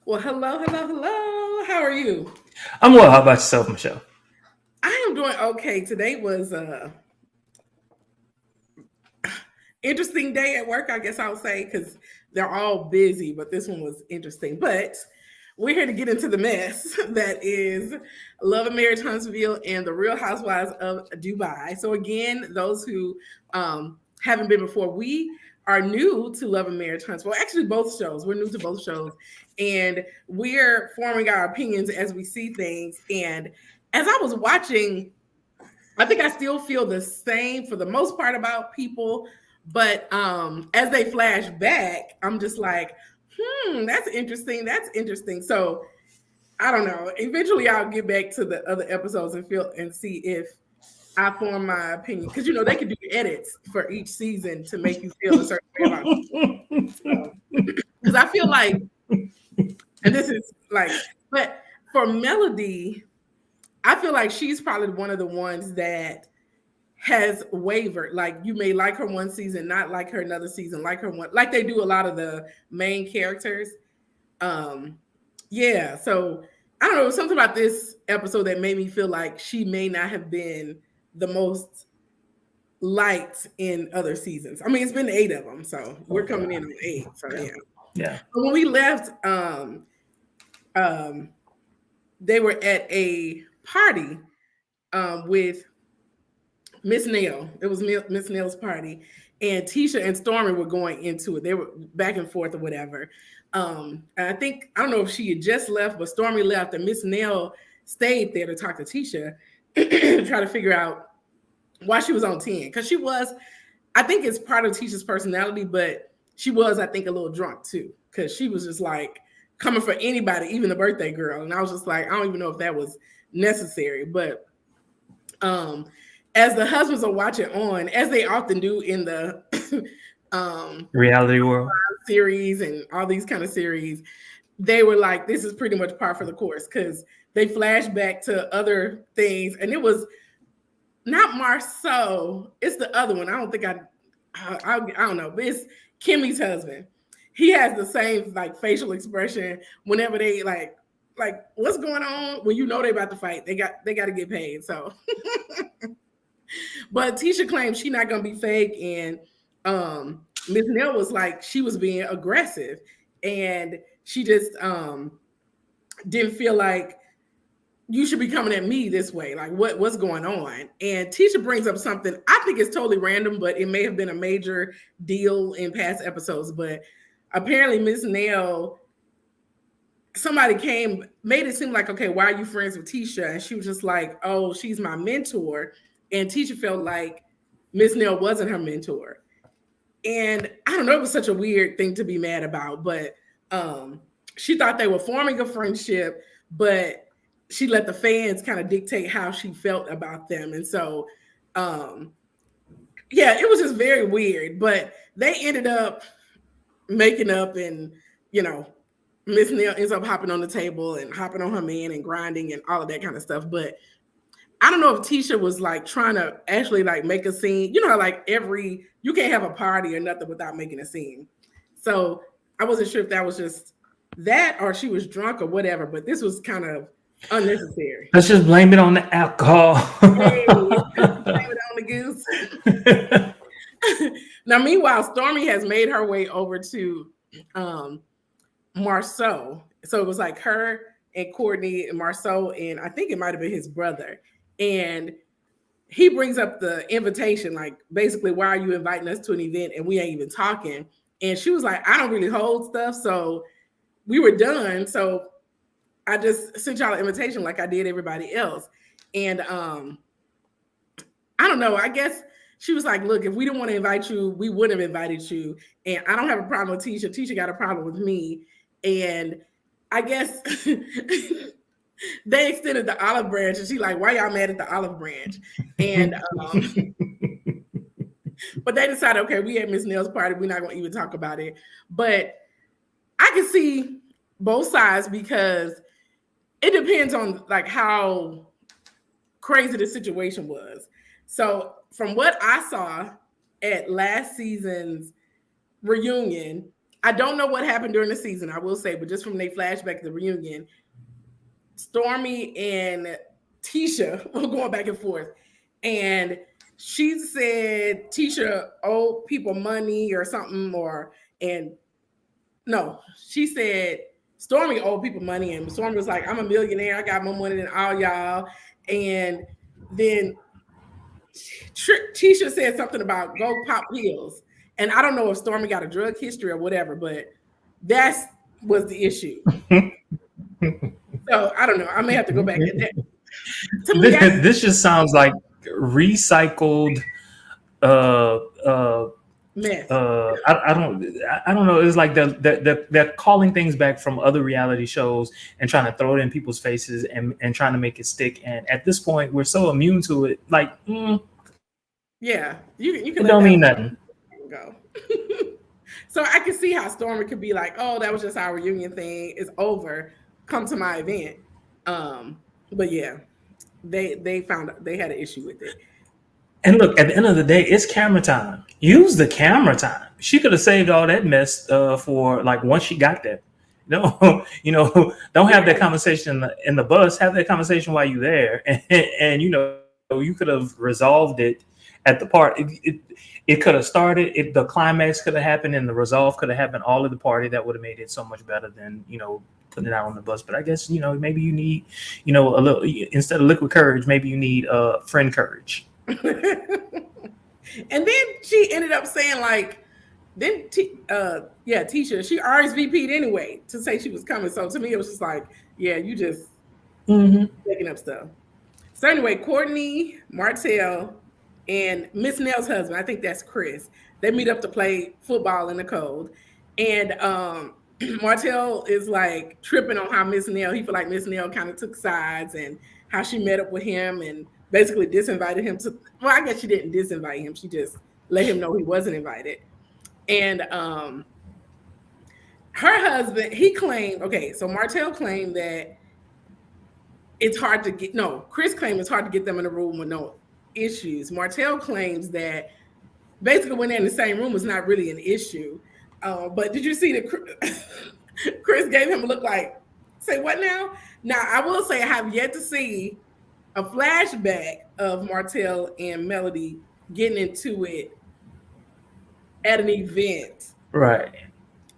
Well, hello, hello, hello. How are you? I'm well. How about yourself, Michelle? I am doing okay. Today was a interesting day at work, I guess I'll say, because they're all busy, but this one was interesting. But we're here to get into the mess that is Love and Marriage Huntsville and the Real Housewives of Dubai. So again, those who haven't been before, we are new to Love and Marriage Huntsville. Actually, both shows. We're new to both shows, and we're forming our opinions as we see things. And as I was watching, I think I still feel the same for the most part about people, but as they flash back, I'm just like, that's interesting. That's interesting. So I don't know. Eventually, I'll get back to the other episodes and feel and see if I form my opinion because they could do edits for each season to make you feel a certain way about it. So, because I feel like, and this is like, but for Melody, I feel like she's probably one of the ones that has wavered. Like you may like her one season, not like her another season, like her one, like they do a lot of the main characters. Um, yeah. So I don't know, something about this episode that made me feel like she may not have been the most liked in other seasons. I mean, it's been 8 of them, so we're coming in on 8. So Yeah. yeah. Yeah. But when we left, um, they were at a party with Miss Nail. It was Miss Nail's party, and Tisha and Stormy were going into it. They were back and forth or whatever. And I don't know if she had just left, but Stormy left, and Miss Nail stayed there to talk to Tisha, try to figure out why she was on 10. Because she was, I think it's part of Tisha's personality, but she was, I think, a little drunk too. Because she was just like coming for anybody, even the birthday girl. And I was just like, I don't even know if that was necessary, but um, as the husbands are watching on, as they often do in the um, Reality world. series and all these kind of series, they were like, this is pretty much par for the course because they flash back to other things. And it was not Marceau, it's the other one. I don't think I don't know, but it's Kimmy's husband. He has the same like facial expression whenever they like what's going on when they about to fight. They got to get paid. So but Tisha claims she's not gonna be fake, and Miss Nell was like she was being aggressive, and she just didn't feel like you should be coming at me this way. Like what's going on? And Tisha brings up something I think is totally random, but it may have been a major deal in past episodes. But apparently, Miss Nell, somebody made it seem like, okay, why are you friends with Tisha? And she was just like, oh, she's my mentor. And Tisha felt like Miss Nell wasn't her mentor. And I don't know, it was such a weird thing to be mad about, but she thought they were forming a friendship, but she let the fans kind of dictate how she felt about them. And so, yeah, it was just very weird, but they ended up making up and, you know, Miss Neil ends up hopping on the table and hopping on her man and grinding and all of that kind of stuff. But I don't know if Tisha was like trying to actually like make a scene. You know, like you can't have a party or nothing without making a scene. So I wasn't sure if that was just that or she was drunk or whatever, but this was kind of unnecessary. Let's just blame it on the alcohol. Hey, blame it on the goose. Now, meanwhile, Stormy has made her way over to Marceau. So it was like her and Courtney and Marceau, and I think it might have been his brother. And he brings up the invitation, like basically, why are you inviting us to an event and we ain't even talking? And she was like, I don't really hold stuff. So we were done. So I just sent y'all an invitation like I did everybody else. And I don't know. I guess she was like, look, if we didn't want to invite you, we would have invited you. And I don't have a problem with Tisha. Tisha got a problem with me. And I guess they extended the olive branch, and she like, why y'all mad at the olive branch? And but they decided, okay, we at Miss Nell's party, we're not gonna even talk about it. But I can see both sides because it depends on like how crazy the situation was. So from what I saw at last season's reunion, I don't know what happened during the season, I will say, but just from their flashback to the reunion, Stormy and Tisha were going back and forth. And she said Tisha owed people money or something, and no, she said Stormy owed people money, and Stormy was like, I'm a millionaire, I got more money than all y'all. And then Tisha said something about go pop pills. And I don't know if Stormy got a drug history or whatever, but that was the issue. So I don't know. I may have to go back. This just sounds like recycled mess. I don't know. It's like they're calling things back from other reality shows and trying to throw it in people's faces and trying to make it stick. And at this point, we're so immune to it. Like, yeah, you can. It don't mean nothing. Go. So I can see how Stormy could be like, "Oh, that was just our reunion thing. It's over. Come to my event." But yeah, they found they had an issue with it. And look, at the end of the day, it's camera time. Use the camera time. She could have saved all that mess for like once she got there. No, don't have that conversation in the bus. Have that conversation while you're there, and you could have resolved it at the part. It could have started. The climax could have happened, and the resolve could have happened all at the party. That would have made it so much better than putting it out on the bus. But I guess maybe you need a little, instead of liquid courage, maybe you need friend courage. And then she ended up saying like, Tisha, she RSVP'd anyway to say she was coming. So to me, it was just like, yeah, you just making up stuff. So anyway, Courtney, Martell, and Miss Nell's husband, I think that's Chris, they meet up to play football in the cold. And Martell is like tripping on how Miss Nell, he feel like Miss Nell kind of took sides and how she met up with him and basically disinvited him to, well, I guess she didn't disinvite him. She just let him know he wasn't invited. And her husband, he claimed, okay, so Martell claimed that it's hard to get, no, Chris claimed it's hard to get them in a room with no issues. Martell claims that basically when they're in the same room is not really an issue. But did you see that Chris gave him a look like, say what now? Now, I will say I have yet to see a flashback of Martell and Melody getting into it at an event. Right.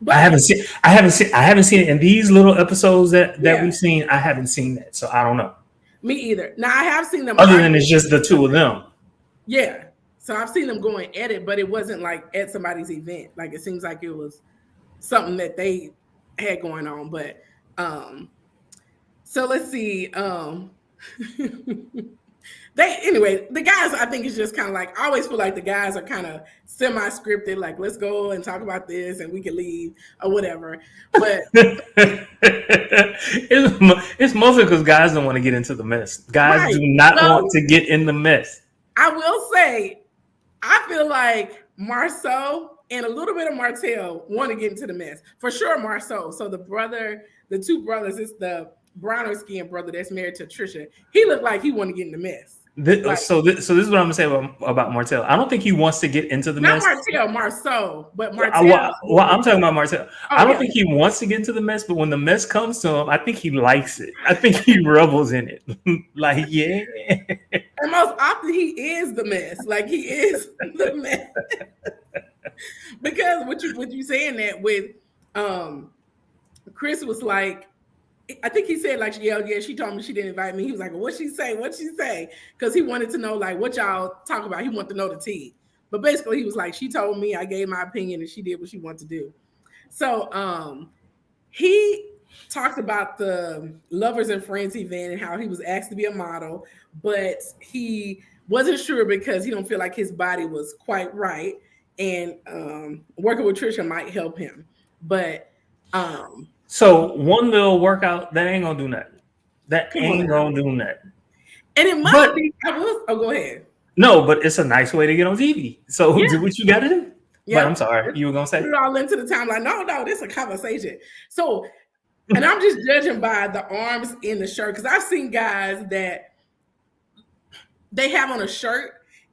But I haven't seen it in these little episodes that we've seen. I haven't seen that, so I don't know. Me either. Now I have seen them other than it's just the two of them. Yeah. So I've seen them going at it, but it wasn't like at somebody's event. Like it seems like it was something that they had going on. But so let's see. The guys, I think, is just kind of like, I always feel like the guys are kind of semi-scripted, like, let's go and talk about this and we can leave or whatever. But it's mostly because guys don't want to get into the mess. Guys do not want to get in the mess. I will say, I feel like Marceau and a little bit of Martell want to get into the mess. For sure, Marceau. So the two brothers, it's the browner skinned brother that's married to Trisha. He looked like he wanted to get in the mess. So this is what I'm gonna say about Martell. I don't think he wants to get into the mess. Not Martell, Marceau, but Martell. Well, I'm talking about Martell. I don't think he wants to get into the mess, but when the mess comes to him, I think he likes it. I think he revels in it. Like, yeah. And most often he is the mess. Like he is the mess. Because what you saying that with Chris was like, I think he said like, yeah, she told me she didn't invite me. He was like, well, what'd she say? Because he wanted to know like what y'all talk about. He wanted to know the tea. But basically he was like, she told me, I gave my opinion and she did what she wanted to do. So he talked about the Lovers and Friends event and how he was asked to be a model, but he wasn't sure because he don't feel like his body was quite right. And working with Trisha might help him. But so one little workout, that ain't gonna do nothing. That ain't gonna do nothing. And it must be. Go ahead. No, but it's a nice way to get on TV. So do what you gotta do. Yeah. But I'm sorry, you were gonna say. Put it all into the timeline. No, this is a conversation. So, and I'm just judging by the arms in the shirt because I've seen guys that they have on a shirt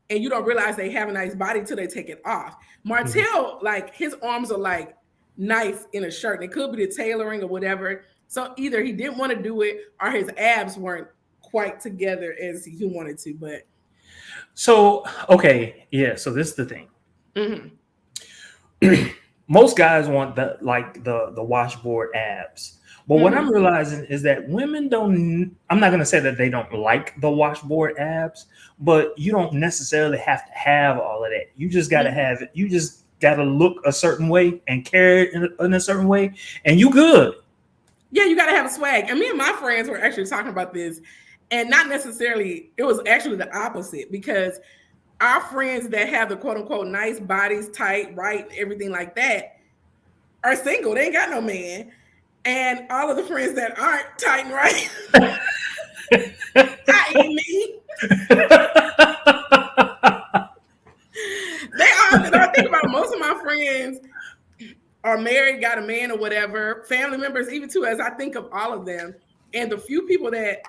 and you don't realize they have a nice body till they take it off. Martell, like his arms are like nice in a shirt. And it could be the tailoring or whatever. So either he didn't want to do it or his abs weren't quite together as he wanted to. But So okay, yeah. So this is the thing. mm-hmm. Most guys want the washboard abs. But what I'm realizing is that women don't, I'm not going to say that they don't like the washboard abs, but you don't necessarily have to have all of that. You just got to have it. You just got to look a certain way and carry it in a certain way, and you good. Yeah, you got to have a swag. And me and my friends were actually talking about this, and not necessarily, it was actually the opposite, because our friends that have the quote unquote nice bodies, tight, right, everything like that, are single. They ain't got no man. And all of the friends that aren't tight and right, i.e. me, they are. I think about most of my friends are married, got a man or whatever, family members, even too, as I think of all of them. And the few people that,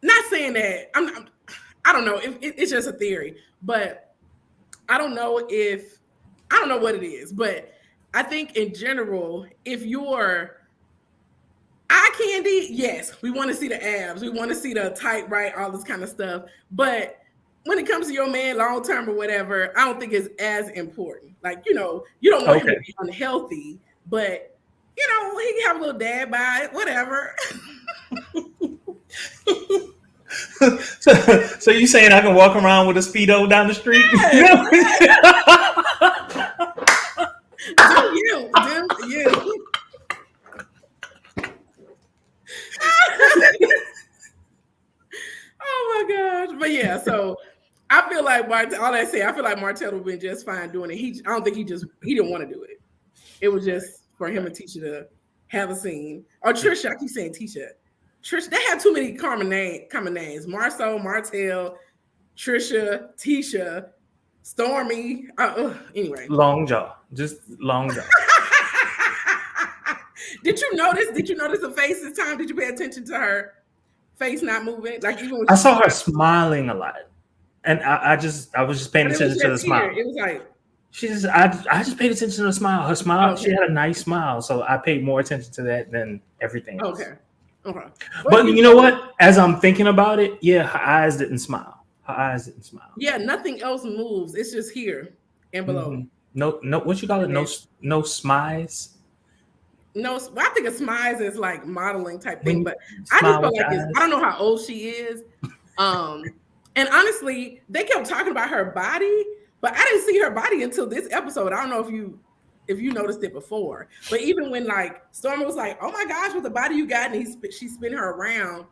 not saying that, I don't know, it's just a theory, but I don't know what it is, but I think in general, if you're eye candy, yes, we want to see the abs, we want to see the tight, right, all this kind of stuff. But when it comes to your man long term or whatever, I don't think it's as important. Like, you don't want him to be unhealthy, but he can have a little dad by it, whatever. So you saying I can walk around with a Speedo down the street? Do you. Oh my gosh. But yeah, so I feel like I feel like Martell would have been just fine doing it. I don't think he didn't want to do it. It was just for him and Tisha to have a scene. Or Trisha, I keep saying Tisha. Trisha, they have too many common names. Marceau, Martell, Trisha, Tisha, Stormy. Anyway. Long jaw. Just long jaw. Did you notice the face this time? Did you pay attention to her face not moving? Like, even when I saw her smiling a lot. And I was just paying attention to the smile. It was like I just paid attention to the smile. Her smile, okay. She had a nice smile. So I paid more attention to that than everything else. Okay. But you know what? As I'm thinking about it, yeah, her eyes didn't smile. Yeah, nothing else moves. It's just here and below. Mm-hmm. No, what you call it? No smize. No, I think a smize is like modeling type thing, but I just feel like I don't know how old she is. And honestly, they kept talking about her body, but I didn't see her body until this episode. I don't know if you noticed it before, but even when like Stormy was like, "Oh my gosh, what the body you got," and she spin her around,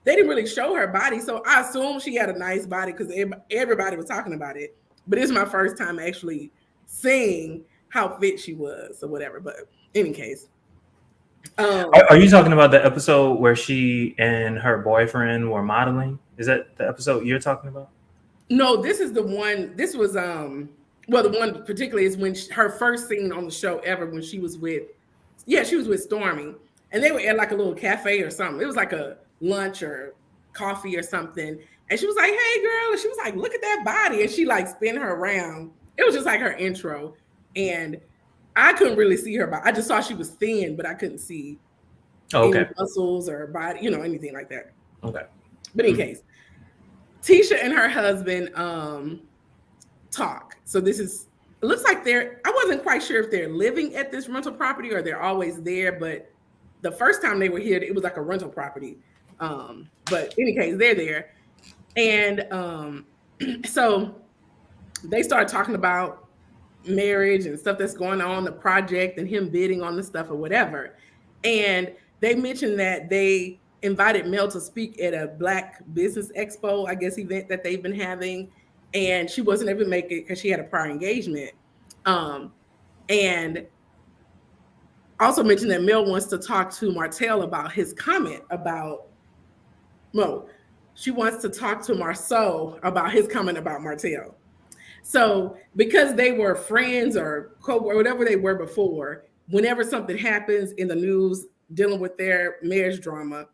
they didn't really show her body. So I assume she had a nice body because everybody was talking about it. But it's my first time actually seeing how fit she was or whatever. But in any case. Are you talking about the episode where she and her boyfriend were modeling? Is that the episode you're talking about? No, this is the one. This was the one particularly is when her first scene on the show ever, when she was with Stormy, and they were at like a little cafe or something. It was like a lunch or coffee or something, and she was like, "Hey, girl," and she was like, "Look at that body," and she like spin her around. It was just like her intro, and I couldn't really see her body. I just saw she was thin, but I couldn't see any muscles or body, anything like that. Okay. But in case, Tisha and her husband talk. So it looks like I wasn't quite sure if they're living at this rental property or they're always there, but the first time they were here, it was like a rental property. But in any case, they're there. And so they started talking about marriage and stuff that's going on, the project, and him bidding on the stuff or whatever. And they mentioned that they invited Mel to speak at a Black Business Expo, I guess, event that they've been having. And she wasn't able to make it because she had a prior engagement. And also mentioned that Mel wants to talk to Martell about his comment about, she wants to talk to Marceau about his comment about Martell. So because they were friends or whatever they were before, whenever something happens in the news dealing with their marriage drama,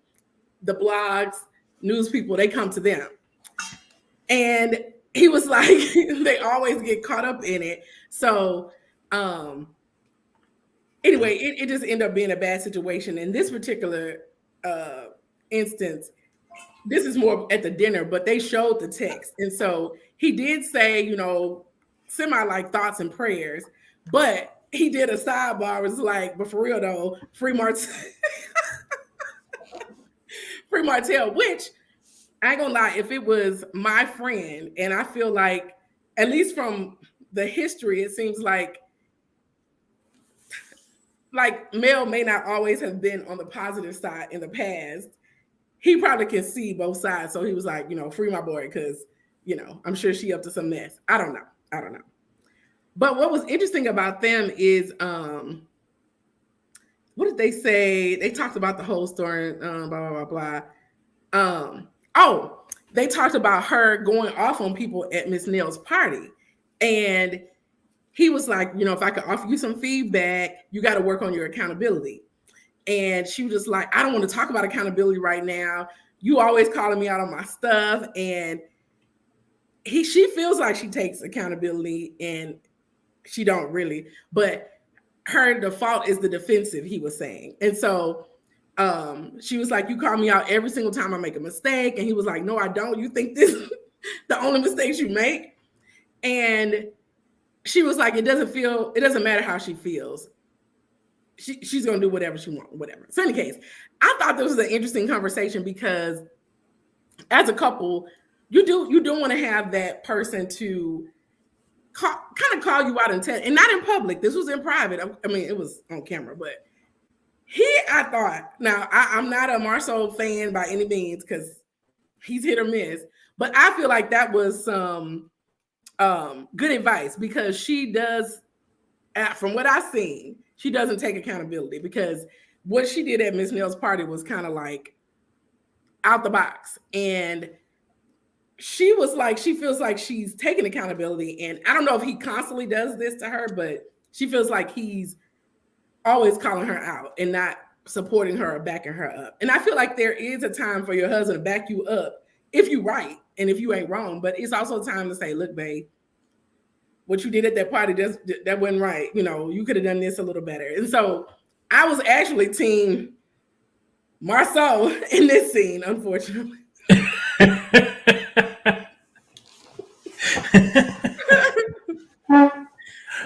the blogs, news people, they come to them. And he was like, they always get caught up in it. So Anyway, it just ended up being a bad situation. In this particular uh, instance, this is more at the dinner, but they showed the text. And so he did say, semi like thoughts and prayers, but he did a sidebar. It was like, but for real though, free Martell, free Martell, which I ain't gonna lie, if it was my friend, and I feel like, at least from the history, it seems like Mel may not always have been on the positive side in the past. He probably can see both sides. So he was like, free my boy, because, I'm sure she up to some mess. I don't know. But what was interesting about them is, what did they say? They talked about the whole story, blah, blah, blah, blah. They talked about her going off on people at Miss Neal's party. And he was like, if I could offer you some feedback, you got to work on your accountability. And she was just like, I don't want to talk about accountability right now. You always calling me out on my stuff. And she feels like she takes accountability, and she don't really. But her default is the defensive, he was saying. And so she was like, you call me out every single time I make a mistake. And he was like, no, I don't. You think this is the only mistakes you make? And she was like, it doesn't matter how she feels. She's going to do whatever she wants, whatever. So in any case, I thought this was an interesting conversation, because as a couple, you do want to have that person to kind of call you out and not in public. This was in private. I mean, it was on camera, but I thought, now I'm not a Marceau fan by any means, because he's hit or miss, but I feel like that was some good advice, because she does, from what I've seen, she doesn't take accountability, because what she did at Miss Neal's party was kind of like out the box. And she was like, she feels like she's taking accountability. And I don't know if he constantly does this to her, but she feels like he's always calling her out and not supporting her or backing her up. And I feel like there is a time for your husband to back you up if you're right and if you ain't wrong. But it's also time to say, look, babe, what you did at that party, that wasn't right. You could have done this a little better. And so I was actually team Marceau in this scene, unfortunately.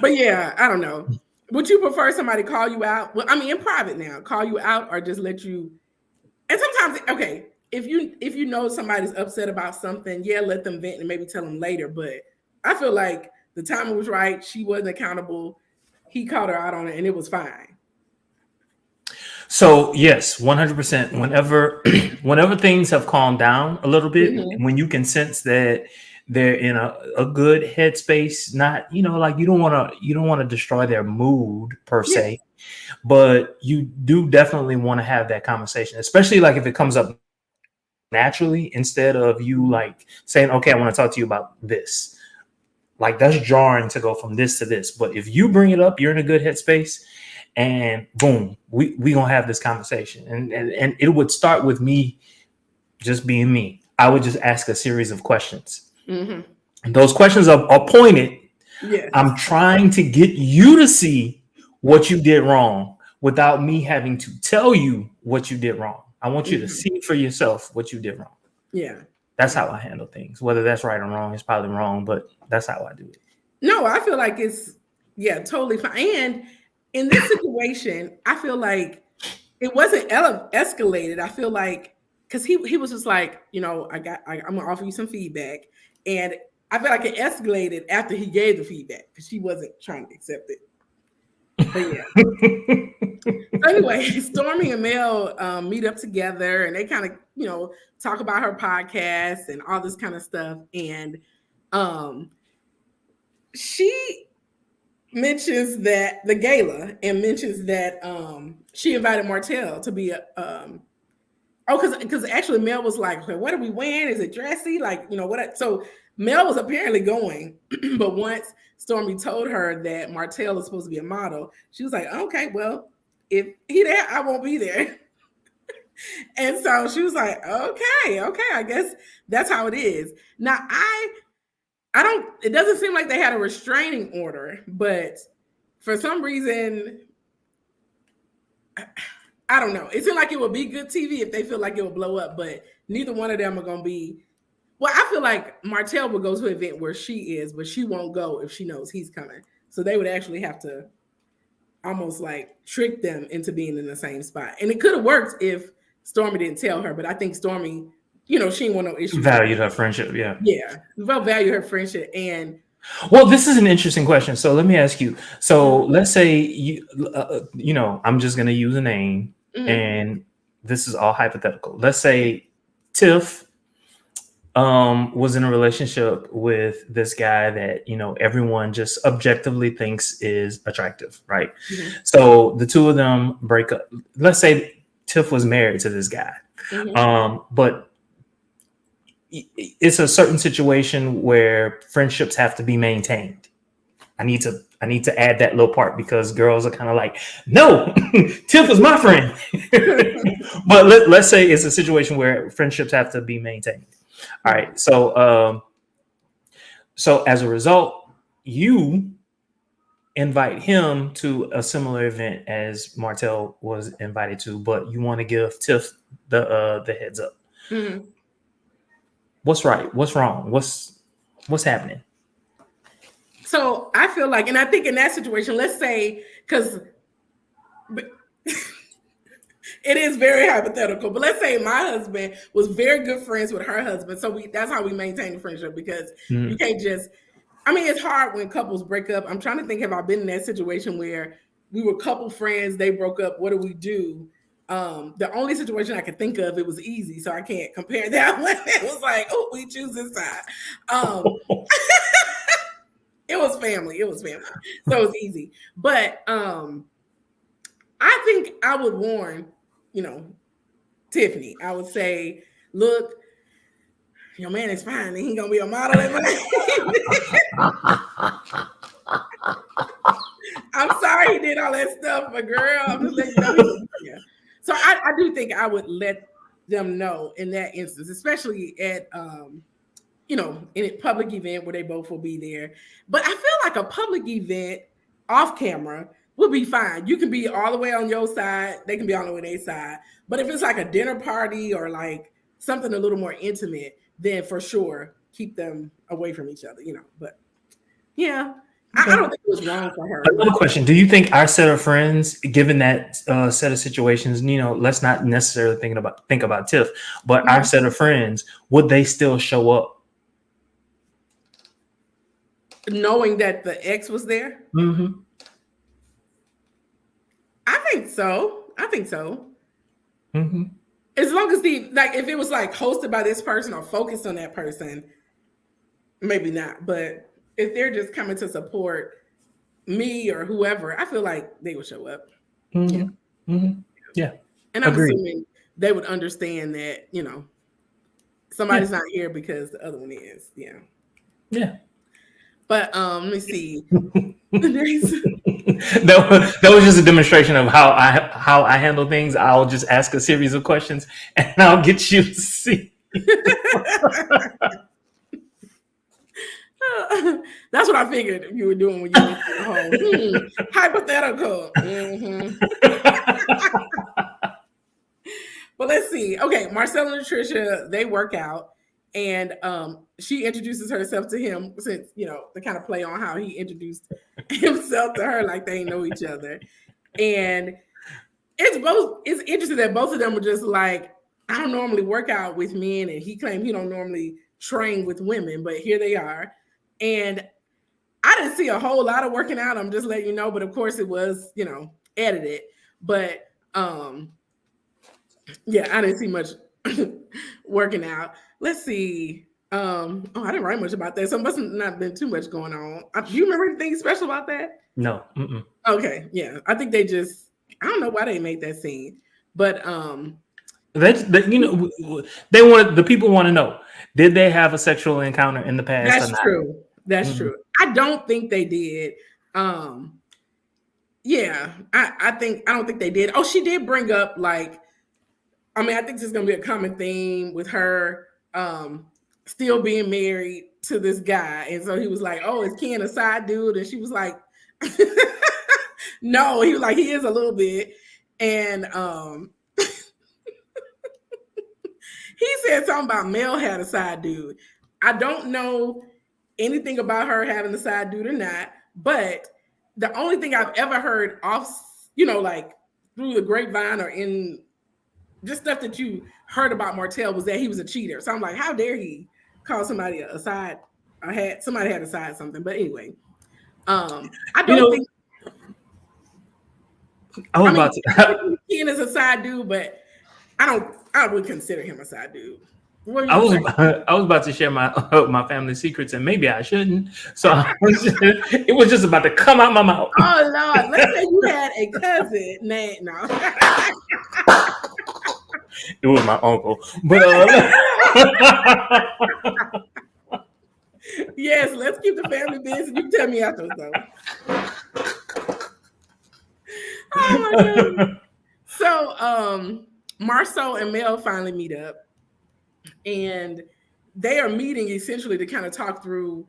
But yeah, I don't know. Would you prefer somebody call you out? Well, I mean, in private now, call you out, or just let you? And sometimes, okay, if you know somebody's upset about something, yeah, let them vent and maybe tell them later. But I feel like the timing was right. She wasn't accountable. He called her out on it, and it was fine. So yes, 100%. Whenever things have calmed down a little bit, when you can sense that they're in a good headspace, not like you don't want to destroy their mood per se, but you do definitely want to have that conversation, especially like if it comes up naturally instead of you like saying, okay, I want to talk to you about this. Like that's jarring to go from this to this. But if you bring it up, you're in a good headspace, and boom, we gonna have this conversation. And it would start with me just being me. I would just ask a series of questions. And those questions are pointed. Yes. I'm trying to get you to see what you did wrong without me having to tell you what you did wrong. I want you to see for yourself what you did wrong. Yeah. That's how I handle things. Whether that's right or wrong, it's probably wrong, but that's how I do it. No, I feel like it's, totally fine. And in this situation, I feel like it wasn't escalated. I feel like, because he was just like, I'm going to offer you some feedback. And I feel like it escalated after he gave the feedback, because she wasn't trying to accept it. But yeah. So anyway, Stormy and Mel meet up together, and they kind of, talk about her podcast and all this kind of stuff. And she mentions that the gala, and mentions that she invited Martell to be because actually Mel was like, okay, what are we wearing? Is it dressy? Like, what? So Mel was apparently going, but once Stormy told her that Martell is supposed to be a model, she was like, okay, well, if he there, I won't be there. And so she was like, okay, I guess that's how it is. Now, it doesn't seem like they had a restraining order, but for some reason, I don't know. It seemed like it would be good TV if they feel like it will blow up, but neither one of them are going to be. Well, I feel like Martell would go to an event where she is, but she won't go if she knows he's coming. So they would actually have to almost like trick them into being in the same spot. And it could have worked if Stormy didn't tell her, but I think Stormy, she didn't want no issues. Valued her friendship, yeah. Yeah, value her friendship. And well, this is an interesting question. So let me ask you. So let's say you, I'm just going to use a name, and this is all hypothetical. Let's say Tiff was in a relationship with this guy that everyone just objectively thinks is attractive, right? So the two of them break up. Let's say Tiff was married to this guy, but it's a certain situation where friendships have to be maintained. I need to add that little part because girls are kind of like, no, Tiff is my friend. But let's say it's a situation where friendships have to be maintained. All right. So as a result, you invite him to a similar event as Martell was invited to, but you want to give Tiff the heads up. What's right? What's wrong? What's happening? So I feel like, and I think in that situation, let's say, because it is very hypothetical, but let's say my husband was very good friends with her husband. So that's how we maintain the friendship, because you can't just, it's hard when couples break up. I'm trying to think, have I been in that situation where we were couple friends, they broke up, what do we do? The only situation I could think of, it was easy, so I can't compare that one. It was like, oh, we choose this side. It was family. So it was easy. But I think I would warn, Tiffany. I would say, look, your man is fine. He ain't gonna be a model at my I'm sorry he did all that stuff, but girl, I'm just letting you know. Yeah. So I do think I would let them know in that instance, especially at in a public event where they both will be there. But I feel like a public event off camera would be fine. You can be all the way on your side, they can be all the way on their side. But if it's like a dinner party or like something a little more intimate, then for sure keep them away from each other, But yeah. I don't think it was wrong for her. Another question. Do you think our set of friends, given that set of situations, let's not necessarily think about Tiff, but our set of friends, would they still show up? Knowing that the ex was there? I think so. As long as if it was like hosted by this person or focused on that person, maybe not. But if they're just coming to support me or whoever, I feel like they would show up. Yeah. And I'm assuming they would understand that, somebody's not here because the other one is. Yeah. Yeah. But let me see. That was just a demonstration of how I handle things. I'll just ask a series of questions and I'll get you to see. That's what I figured you were doing when you went home. Hypothetical. But let's see. Okay, Marcella and Tricia, they work out, and she introduces herself to him, since the kind of play on how he introduced himself to her, like they know each other. And it's interesting that both of them were just like, I don't normally work out with men, and he claimed he don't normally train with women, but here they are. And I didn't see a whole lot of working out. I'm just letting you know, but of course it was, edited. But yeah, I didn't see much working out. Let's see. I didn't write much about that, so it must have not been too much going on. Do you remember anything special about that? No. Okay, yeah. I think I don't know why they made that scene, but they the people want to know, did they have a sexual encounter in the past? That's true. That's true. I don't think they did. Yeah, I don't think they did. Oh, she did bring up I think this is gonna be a common theme with her still being married to this guy. And so he was like, oh, is Ken a side dude? And she was like, no, he was like, he is a little bit. And he said something about Mel had a side dude. I don't know anything about her having a side dude or not, but the only thing I've ever heard off, like through the grapevine or in just stuff that you heard about Martell was that he was a cheater. So I'm like, how dare he call somebody a side? Somebody had a side something. But anyway, I don't think. Ken is a side dude, but I would consider him a side dude. I was about to share my family secrets, and maybe I shouldn't. So it was just about to come out my mouth. Oh Lord! Let's say you had a cousin named no. It was my uncle, but yes, let's keep the family business. You can tell me after though. Oh my God. So Marceau and Mel finally meet up, and they are meeting essentially to kind of talk through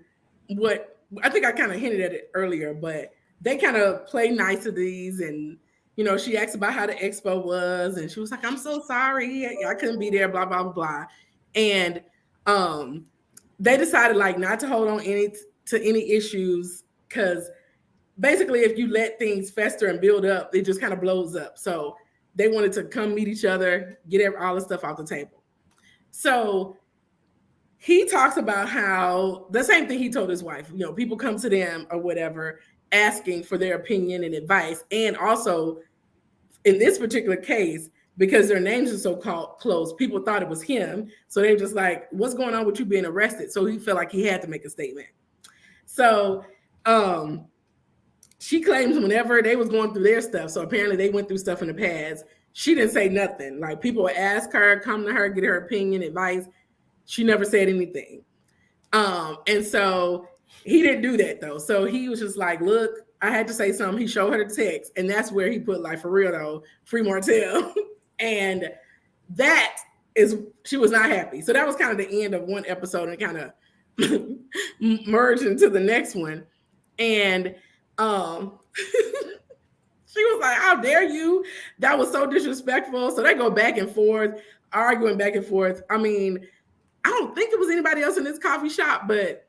what I think I kind of hinted at it earlier, but they kind of play niceties, and she asked about how the expo was, and she was like, "I'm so sorry, I couldn't be there," blah blah blah, and they decided like not to hold on to any issues because basically if you let things fester and build up, it just kind of blows up. So they wanted to come meet each other, get all the stuff off the table. So he talks about how the same thing he told his wife, people come to them or whatever, asking for their opinion and advice. And also in this particular case, because their names are so close, people thought it was him. So they were just like, what's going on with you being arrested? So he felt like he had to make a statement. So she claims whenever they was going through their stuff, so apparently they went through stuff in the past, she didn't say nothing. Like people would ask her, come to her, get her opinion, advice. She never said anything. And so he didn't do that though. So he was just like, look, I had to say something. He showed her the text, and that's where he put like, for real though, free Martell. And that is, she was not happy. So that was kind of the end of one episode and kind of merged into the next one. And she was like, how dare you? That was so disrespectful. So they go back and forth, arguing back and forth. I mean, I don't think there was anybody else in this coffee shop, but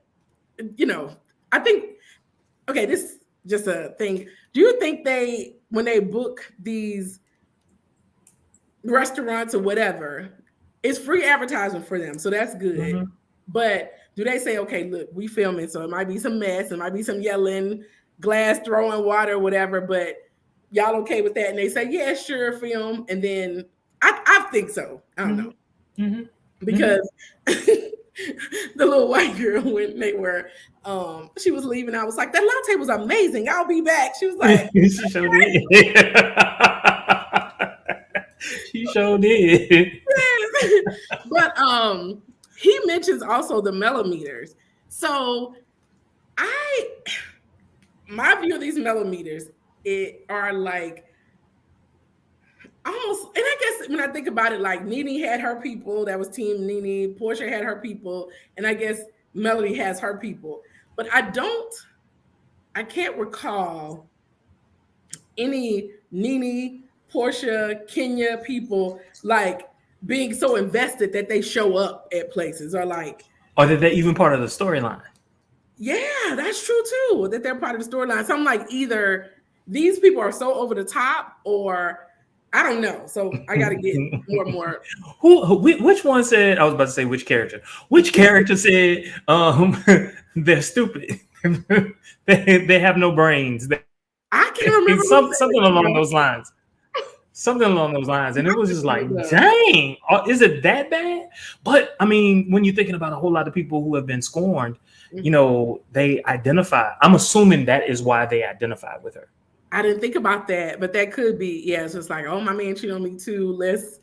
I think, okay, this is just a thing. Do you think when they book these restaurants or whatever, it's free advertisement for them, so that's good. Mm-hmm. But do they say, okay, look, we filming, so it might be some mess, it might be some yelling, glass throwing, water, whatever, but y'all okay with that? And they say, yeah, sure, film. And then I think so. I don't know. Mm-hmm. Because the little white girl, when they were she was leaving, I was like, that latte was amazing, I'll be back. She was like, she sure did. She sure did. But he mentions also the mellometers. So my view of these mellometers, are like almost, and I guess when I think about it, like Nene had her people, that was Team Nene, Portia had her people, and I guess Melody has her people. But I can't recall any Nene, Portia, Kenya people like being so invested that they show up at places, or that they're even part of the storyline. Yeah, that's true too, that they're part of the storyline. So I'm like, either these people are so over the top, or I don't know. So I got to get more and more. Which one said? I was about to say which character. Which character said they're stupid? they have no brains. I can't remember. Something along those lines. Something along those lines. And it was just like, dang, is it that bad? But I mean, when you're thinking about a whole lot of people who have been scorned, they identify. I'm assuming that is why they identify with her. I didn't think about that, but that could be. Yeah, it's just like, oh, my man cheated on me too. Let's,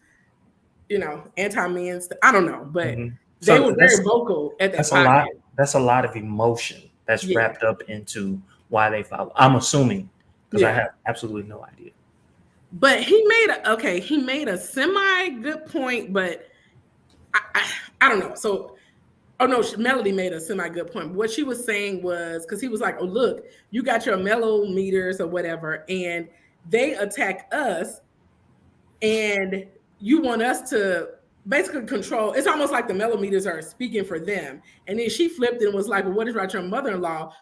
anti-men. I don't know, but they were very vocal at that time. That's a lot of emotion that's wrapped up into why they follow. I'm assuming, because I have absolutely no idea. But he made a semi good point, but I don't know. So, Melody made a semi good point. What she was saying was, because he was like, oh, look, you got your mellow meters or whatever, and they attack us and you want us to basically control. It's almost like the millimeters are speaking for them. And then she flipped and was like, well, what is about your mother-in-law?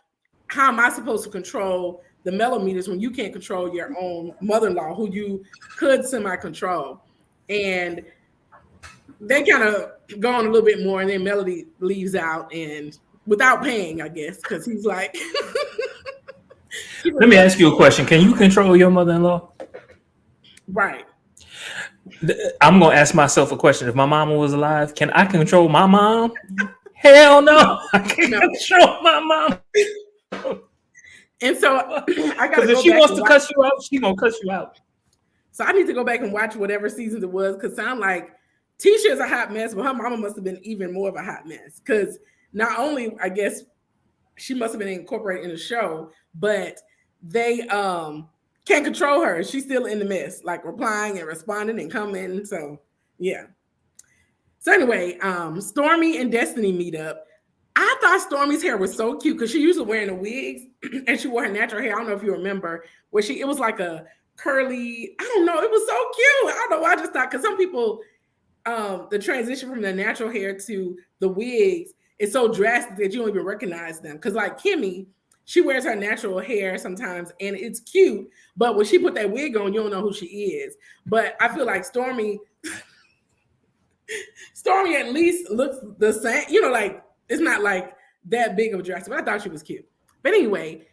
How am I supposed to control the millimeters when you can't control your own mother-in-law, who you could semi-control? And they kind of go on a little bit more, and then Melody leaves out, and without paying, I guess, because he's like. Let me ask you a question. Can you control your mother-in-law? Right. I'm going to ask myself a question. If my mama was alive, can I control my mom? Hell no. I can't control my mom. And so I got to go if she wants to cuss you out, she going to cuss you out. So I need to go back and watch whatever seasons it was, because sound like Tisha is a hot mess, but her mama must have been even more of a hot mess, because not only, I guess, she must have been incorporated in the show, but they can't control her. She's still in the mess, like replying and responding and coming. So yeah. So anyway, Stormy and Destiny meet up. I thought Stormy's hair was so cute because she usually wearing the wigs and she wore her natural hair. I don't know if you remember where it was like a curly, I don't know. It was so cute. I don't know why I just thought, because some people, the transition from the natural hair to the wigs is so drastic that you don't even recognize them. Because like Kimmy, she wears her natural hair sometimes and it's cute, but when she put that wig on, you don't know who she is. But I feel like Stormy at least looks the same, like it's not like that big of a drastic, but I thought she was cute. But anyway,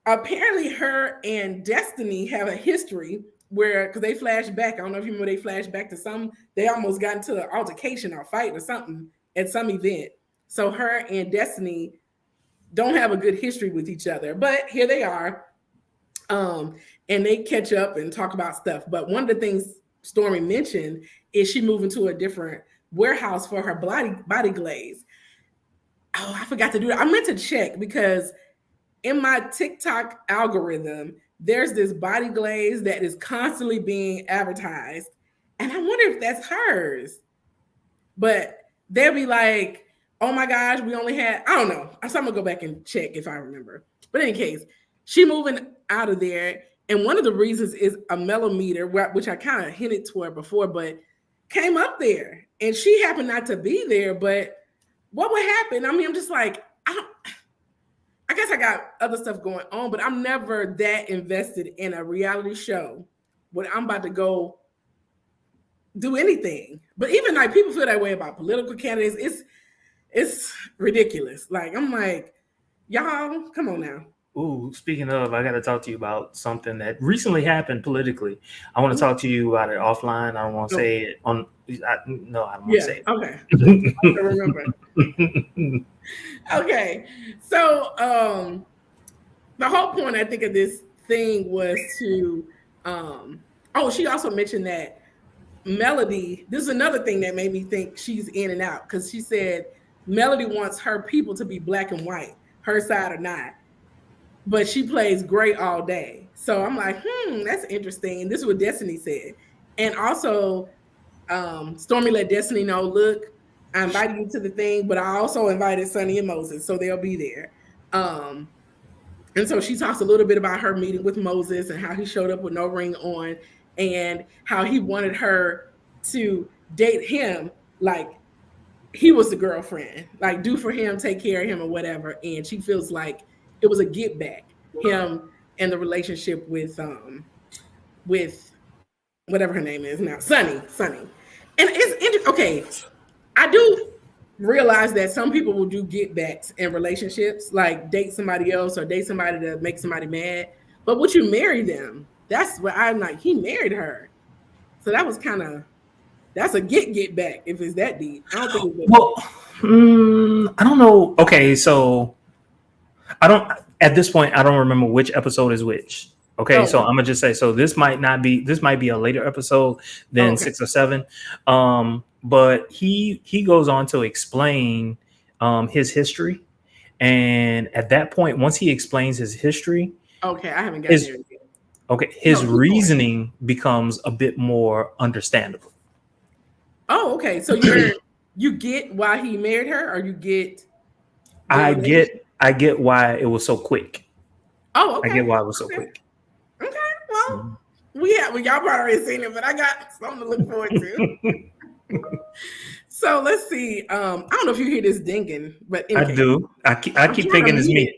apparently her and Destiny have a history where, because they flash back, I don't know if you remember, they flash back to they almost got into an altercation or fight or something at some event. So her and Destiny don't have a good history with each other, but here they are. And they catch up and talk about stuff. But one of the things Stormy mentioned is she moving to a different warehouse for her body glaze. Oh, I forgot to do that. I meant to check, because in my TikTok algorithm, there's this body glaze that is constantly being advertised. And I wonder if that's hers. But they'll be like, oh my gosh, we only had, I don't know. So I'm gonna go back and check if I remember. But in any case, she moving out of there. And one of the reasons is a millimeter, which I kind of hinted toward before, but came up there. And she happened not to be there, but what would happen? I mean, I'm just like, I guess I got other stuff going on, but I'm never that invested in a reality show when I'm about to go do anything. But even like people feel that way about political candidates. It's ridiculous. Like, I'm like, y'all, come on now. Ooh, speaking of, I got to talk to you about something that recently happened politically. I want to talk to you about it offline. I don't want to say it on. I don't want to say it. Okay. I remember. Okay. So the whole point, I think, of this thing was to she also mentioned that Melody, this is another thing that made me think she's in and out, because she said Melody wants her people to be black and white, her side or not, but she plays gray all day. So I'm like, that's interesting. And this is what Destiny said. And also Stormy let Destiny know, look, I invited you to the thing, but I also invited Sonny and Moses, so they'll be there. And so she talks a little bit about her meeting with Moses and how he showed up with no ring on, and how he wanted her to date him like he was the girlfriend, like do for him, take care of him or whatever. And she feels like it was a get back, him and the relationship with whatever her name is now, Sonny. And it's interesting. Okay, I do realize that some people will do get backs in relationships, like date somebody else or date somebody to make somebody mad. But would you marry them? That's what I'm like. He married her, so that was that's a get back if it's that deep. I don't think it's I don't know. Okay, so at this point I don't remember which episode is which. Okay, so I'm gonna just say, so this might be a later episode than 6 or 7. But he goes on to explain his history, and at that point, once he explains his history, I haven't gotten there yet. Okay, his reasoning becomes a bit more understandable. Oh, okay. So you get why he married her, or you get? I get why it was so quick. Oh, okay. I get why it was so quick. Okay, well, Well, y'all probably already seen it, but I got something to look forward to. So let's see. I don't know if you hear this dinging, but in I case, do. I keep I'm trying to thinking it's mute me. it.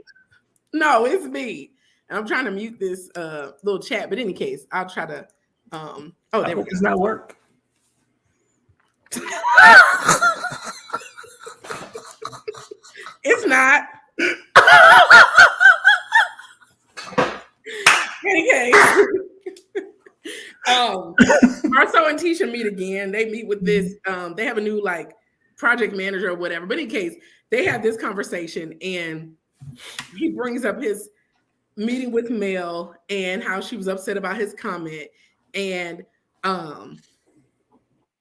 No, it's me. And I'm trying to mute this little chat, but in any case, I'll try to. Oh, I there we hope go. it's not work. It's not. In any case, Marceau and Tisha meet again. They meet with this. They have a new like project manager or whatever. But in any case, they have this conversation, and he brings up his meeting with Mel and how she was upset about his comment, and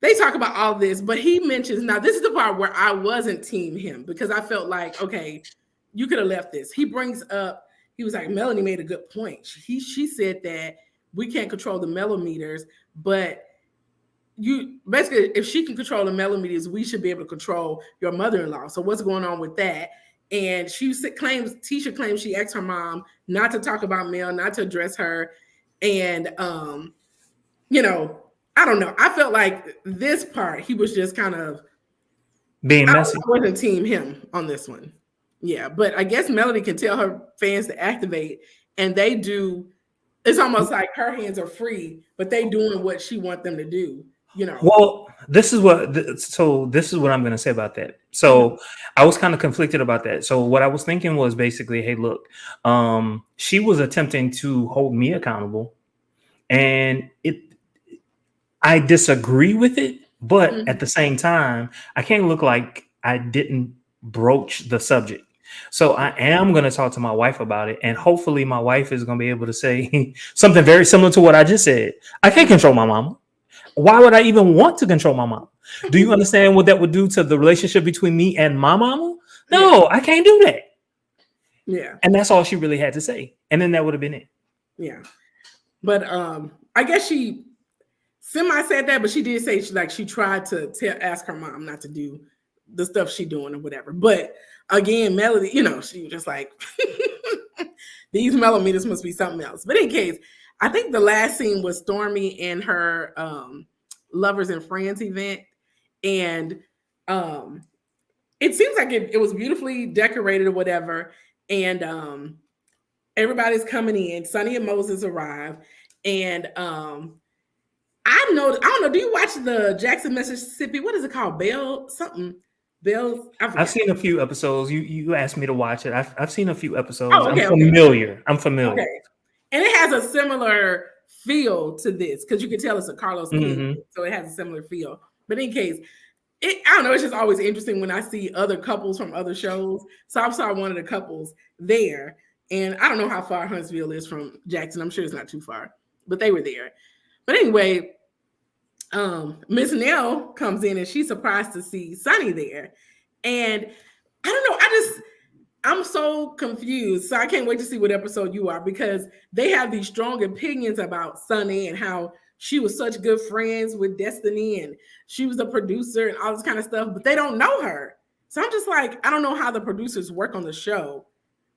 they talk about all this. But he mentions, now this is the part where I wasn't team him because I felt like, okay, you could have left this. He brings up, he was like, Melanie made a good point. She said that we can't control the millimeters, but you basically, if she can control the millimeters, we should be able to control your mother-in-law. So what's going on with that? And Tisha claims she asked her mom not to talk about Mel, not to address her. And you know, I don't know. I felt like this part, he was just kind of Being messy. I wasn't team him on this one. Yeah, but I guess Melody can tell her fans to activate, and they do. It's almost like her hands are free, but they doing what she want them to do. You know. Well, this is what I'm going to say about that. So I was kind of conflicted about that. So what I was thinking was basically, hey, look, she was attempting to hold me accountable, and I disagree with it, but at the same time, I can't look like I didn't broach the subject. So I am going to talk to my wife about it, and hopefully my wife is going to be able to say something very similar to what I just said. I can't control my mama. Why would I even want to control my mom? Do you understand what that would do to the relationship between me and my mama? No, I can't do that. Yeah. And that's all she really had to say. And then that would have been it. Yeah. But I guess she semi said that, but she did say she tried to ask her mom not to do the stuff she doing or whatever. But again, Melody, she was just like, these millimeters must be something else. But in case, I think the last scene was Stormy and her Lovers and Friends event. And it seems like it was beautifully decorated or whatever. And everybody's coming in. Sonny and Moses arrive. And I don't know, do you watch the Jackson, Mississippi? What is it called? Bells? I've seen a few episodes. You asked me to watch it. I've seen a few episodes. Oh, okay, I'm familiar. Okay. And it has a similar feel to this because you can tell it's a Carlos King, so it has a similar feel. But in case, I don't know, it's just always interesting when I see other couples from other shows. So I saw one of the couples there, and I don't know how far Huntsville is from Jackson. I'm sure it's not too far, but they were there. But anyway, Miss Nell comes in and she's surprised to see Sonny there. And I don't know, I'm so confused. So I can't wait to see what episode you are because they have these strong opinions about Sonny and how she was such good friends with Destiny and she was a producer and all this kind of stuff, but they don't know her. So I'm just like, I don't know how the producers work on the show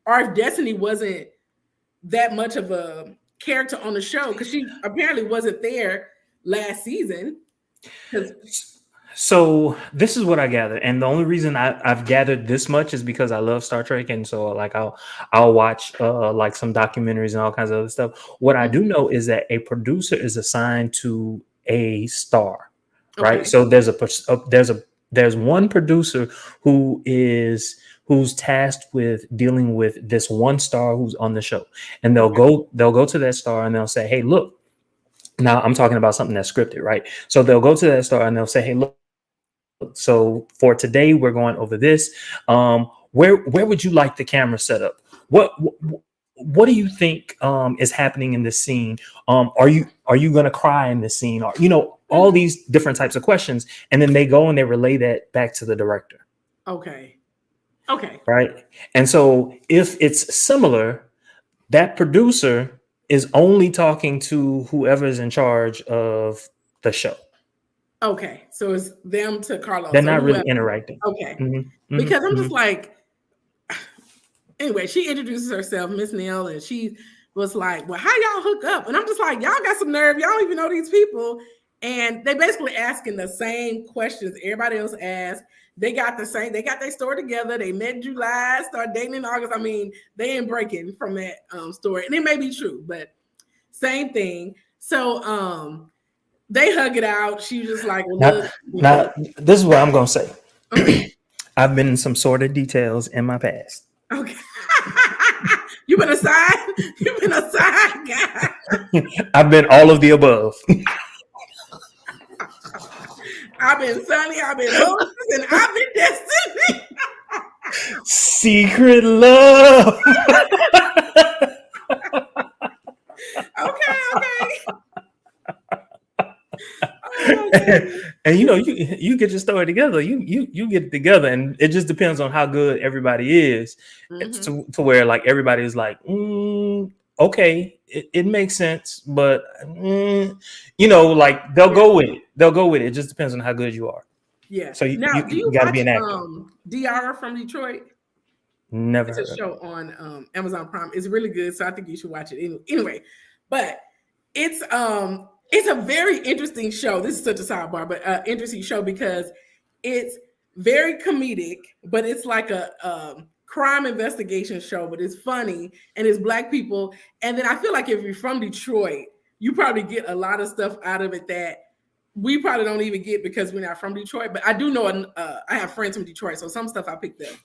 or if Destiny wasn't that much of a character on the show because she apparently wasn't there last season. So this is what I gathered, and the only reason I've gathered this much is because I love Star Trek, and so like I'll watch like some documentaries and all kinds of other stuff. What I do know is that a producer is assigned to a star, right? Okay. So there's one producer who's tasked with dealing with this one star who's on the show, and they'll go to that star and they'll say, hey, look. Now I'm talking about something that's scripted, right? So they'll go to that star and they'll say, hey, look, so for today, we're going over this. Where would you like the camera set up? What do you think is happening in this scene? Are you going to cry in this scene? Or, all these different types of questions. And then they go and they relay that back to the director. Okay. Right. And so if it's similar, that producer is only talking to whoever's in charge of the show. Okay, so it's them to Carlos. They're not really interacting. Okay, because I'm just like, anyway, she introduces herself, Miss Nell, and she was like, well, how y'all hook up? And I'm just like, y'all got some nerve. Y'all don't even know these people. And they basically asking the same questions everybody else asked. They got their story together. They met in July, started dating in August. I mean, they ain't breaking from that story. And it may be true, but same thing. So they hug it out. She was just like, well, look. Now, this is what I'm going to say. Okay. I've been in some sort of details in my past. Okay. You've been a side guy. I've been all of the above. I've been Sunny, I've been Moses, and I've been Destiny. Secret love. Okay. And you get your story together. You get it together, and it just depends on how good everybody is. To where like everybody is like, okay, it makes sense, but like they'll go with it. It just depends on how good you are. Yeah. So do you got to watch be an actor. DR from Detroit? Never. It's a show on Amazon Prime. It's really good, so I think you should watch it anyway. But it's a very interesting show. This is such a sidebar, but interesting show because it's very comedic, but it's like a crime investigation show, but it's funny and it's Black people. And then I feel like if you're from Detroit, you probably get a lot of stuff out of it that we probably don't even get because we're not from Detroit. But I do know I have friends from Detroit, so some stuff I picked up.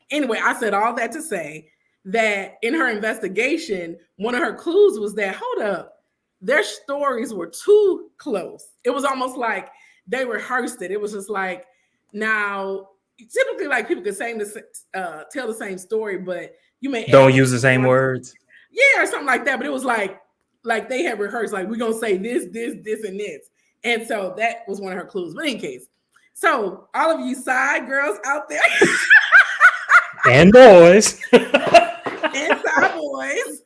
Anyway, I said all that to say that in her investigation, one of her clues was that, hold up, their stories were too close. It was almost like they rehearsed it. It was just like, now, typically, like people could tell the same story, but you may don't use the same words. Yeah, or something like that. But it was like they had rehearsed, like we're gonna say this, and this. And so that was one of her clues. But in case, so all of you side girls out there and boys. And side boys,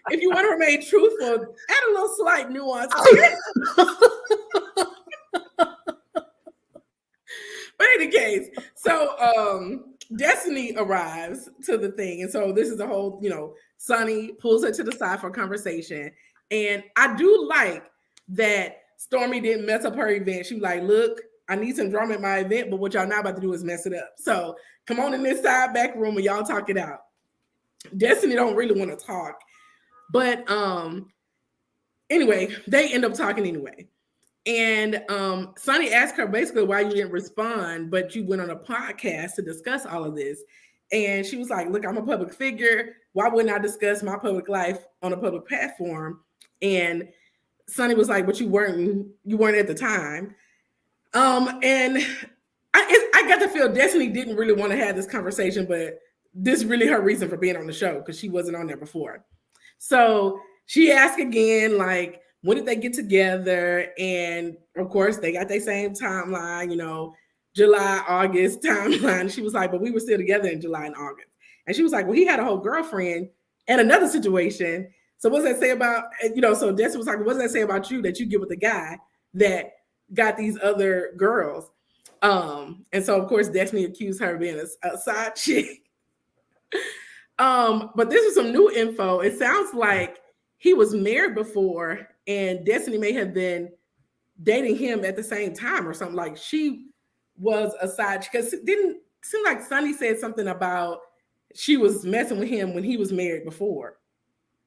if you want to remain truthful, add a little slight nuance. But in any case, so Destiny arrives to the thing, and so this is the whole, Sonny pulls her to the side for a conversation, and I do like that Stormy didn't mess up her event. She was like, "Look, I need some drama at my event, but what y'all not about to do is mess it up. So come on in this side back room and y'all talk it out." Destiny don't really want to talk, but anyway, they end up talking anyway. And Sonny asked her basically why you didn't respond, but you went on a podcast to discuss all of this. And she was like, "Look, I'm a public figure. Why wouldn't I discuss my public life on a public platform?" And Sonny was like, "But you weren't at the time." And I got to feel Destiny didn't really want to have this conversation, but this is really her reason for being on the show because she wasn't on there before. So she asked again, like, when did they get together? And of course, they got their same timeline, July, August timeline. She was like, "But we were still together in July and August." And she was like, "Well, he had a whole girlfriend and another situation. So what does that say about, so Destiny was like, what does that say about you that you get with a guy that got these other girls?" And so of course, Destiny accused her of being a side chick. But this is some new info. It sounds like he was married before and Destiny may have been dating him at the same time or something. Like she was a side chick, because it didn't seem like Sonny said something about she was messing with him when he was married before.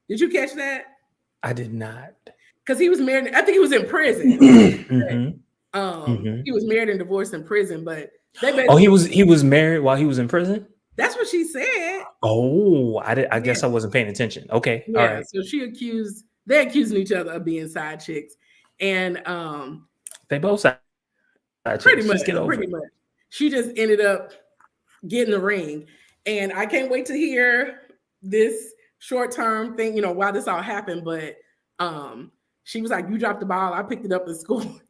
Did you catch that? I did not. Because he was married. I think he was in prison. He was married and divorced in prison, but he was married while he was in prison? That's what she said. Oh, I guess I wasn't paying attention. Okay. Yeah. All right. So they're accusing each other of being side chicks. And they both side chicks. Pretty much. She just ended up getting the ring. And I can't wait to hear this short-term thing, why this all happened. But she was like, "You dropped the ball. I picked it up at school."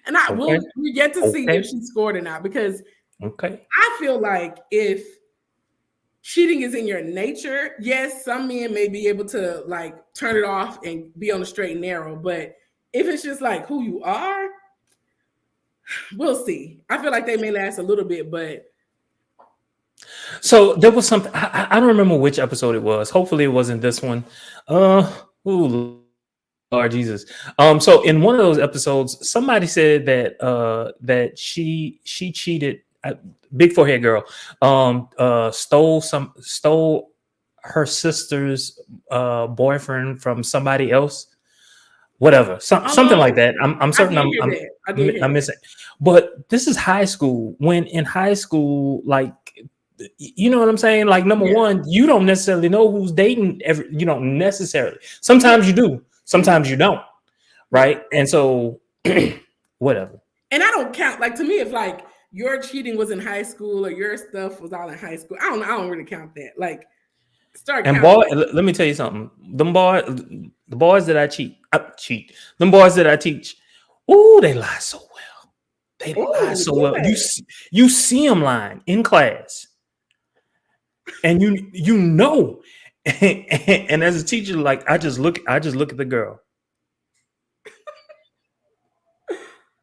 And we get to see if she scored or not, because I feel like if cheating is in your nature, yes, some men may be able to like turn it off and be on the straight and narrow. But if it's just like who you are, we'll see. I feel like they may last a little bit, but So there was something I don't remember which episode it was. Hopefully it wasn't this one. Ooh, Lord Jesus. So in one of those episodes, somebody said that she cheated. Big forehead girl. Stole her sister's boyfriend from somebody else. Whatever, something like Oh, that. I'm I certain did hear that. I did hear I'm that. missing. But this is high school. When in high school, like, you know what I'm saying? Like, number Yeah. one, you don't necessarily know who's dating. You don't necessarily. Yeah. Sometimes you do. Mhm. Sometimes you don't. Yeah. Right. And so, whatever. And I don't count, like, to me, if like your cheating was in high school or your stuff was all in high school, I don't really count that. Like, start And counting boy, that. let me tell you something. The boys that I cheat. Them boys that I teach. Oh, they lie so well. They lie Oh, so do well. that. You see them lying in class, and you know. And as a teacher, like, I just look at the girl,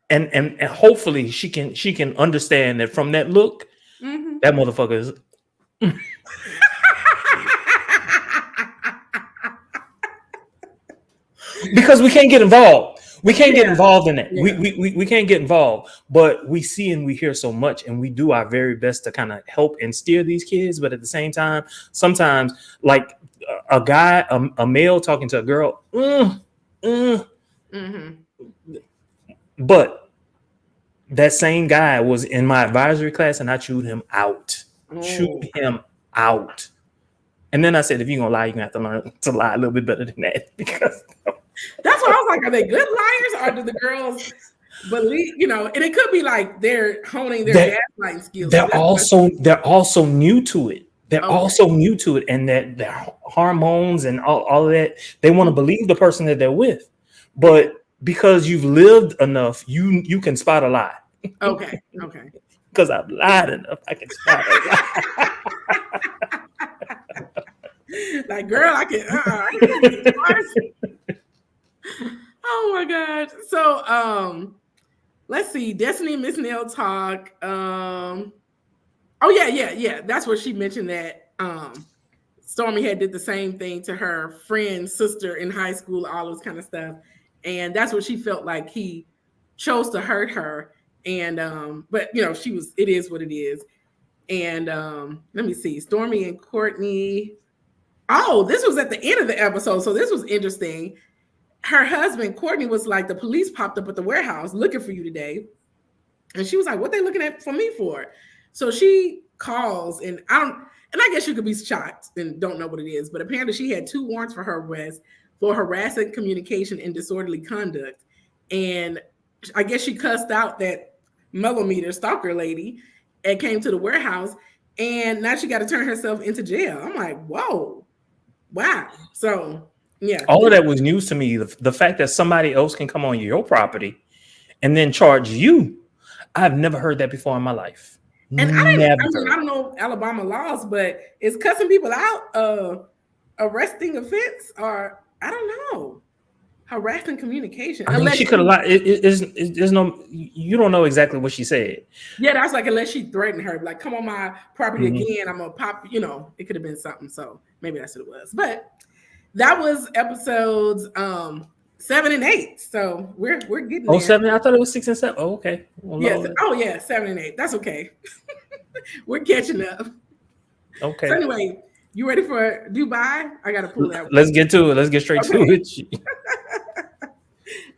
and hopefully she can understand that from that look, Mhm. that motherfucker is, because we can't get involved. We can't get Yeah. involved in that. Yeah. We can't get involved, but we see and we hear so much, and we do our very best to kind of help and steer these kids. But at the same time, sometimes, like, a guy, a male talking to a girl, Mhm. but that same guy was in my advisory class, and I chewed him out. Chewed Oh. him out. And then I said, if you're gonna lie, you're gonna have to learn to lie a little bit better than that. Because That's what I was like. Are they good liars, or do the girls believe? And it could be like they're honing their that gaslighting skills. Because that's what they're also new to it. They're okay. also new to it, and that their hormones and all of that, they want to believe the person that they're with. Yeah. But because you've lived enough, you can spot a lie. Okay. Okay. Because I've lied enough, I can spot a lie. Like, girl, I can't get bars. Oh my god. So, let's see. Destiny and Miss Nail talk. Oh yeah. That's where she mentioned that Stormy had did the same thing to her friend's sister in high school, all this kind of stuff. And that's what she felt like he chose to hurt her. And but it is what it is. And let me see, Stormy and Courtney. Oh, this was at the end of the episode. So this was interesting. Her husband, Courtney, was like, the police popped up at the warehouse looking for you today. And she was like, what they looking at for me for? So she calls, and I guess you could be shocked and don't know what it is, but apparently she had 2 warrants for her arrest for harassing communication and disorderly conduct. And I guess she cussed out that millimeter stalker lady and came to the warehouse, and now she got to turn herself into jail. I'm like, whoa, wow. So yeah. All of that was news to me. The fact that somebody else can come on your property and then charge you, I've never heard that before in my life. And Never. I don't know Alabama laws, but is cussing people out arresting offense, or I don't know, harassing communication? I mean, Unless she could have lied. There's no, you don't know exactly what she said. yeah, that's like, unless she threatened her, like, come on my property Mhm. again, I'm gonna pop. It could have been something. So maybe that's what it was. But that was episodes 7 and 8. So we're getting Oh, there. 7. I thought it was 6 and 7. Oh, okay. Well, Yes. Lord. Oh yeah, 7 and 8. That's okay. We're catching up. Okay. So anyway, you ready for Dubai? I gotta pull that. Let's get to it. Let's get straight to Okay. it.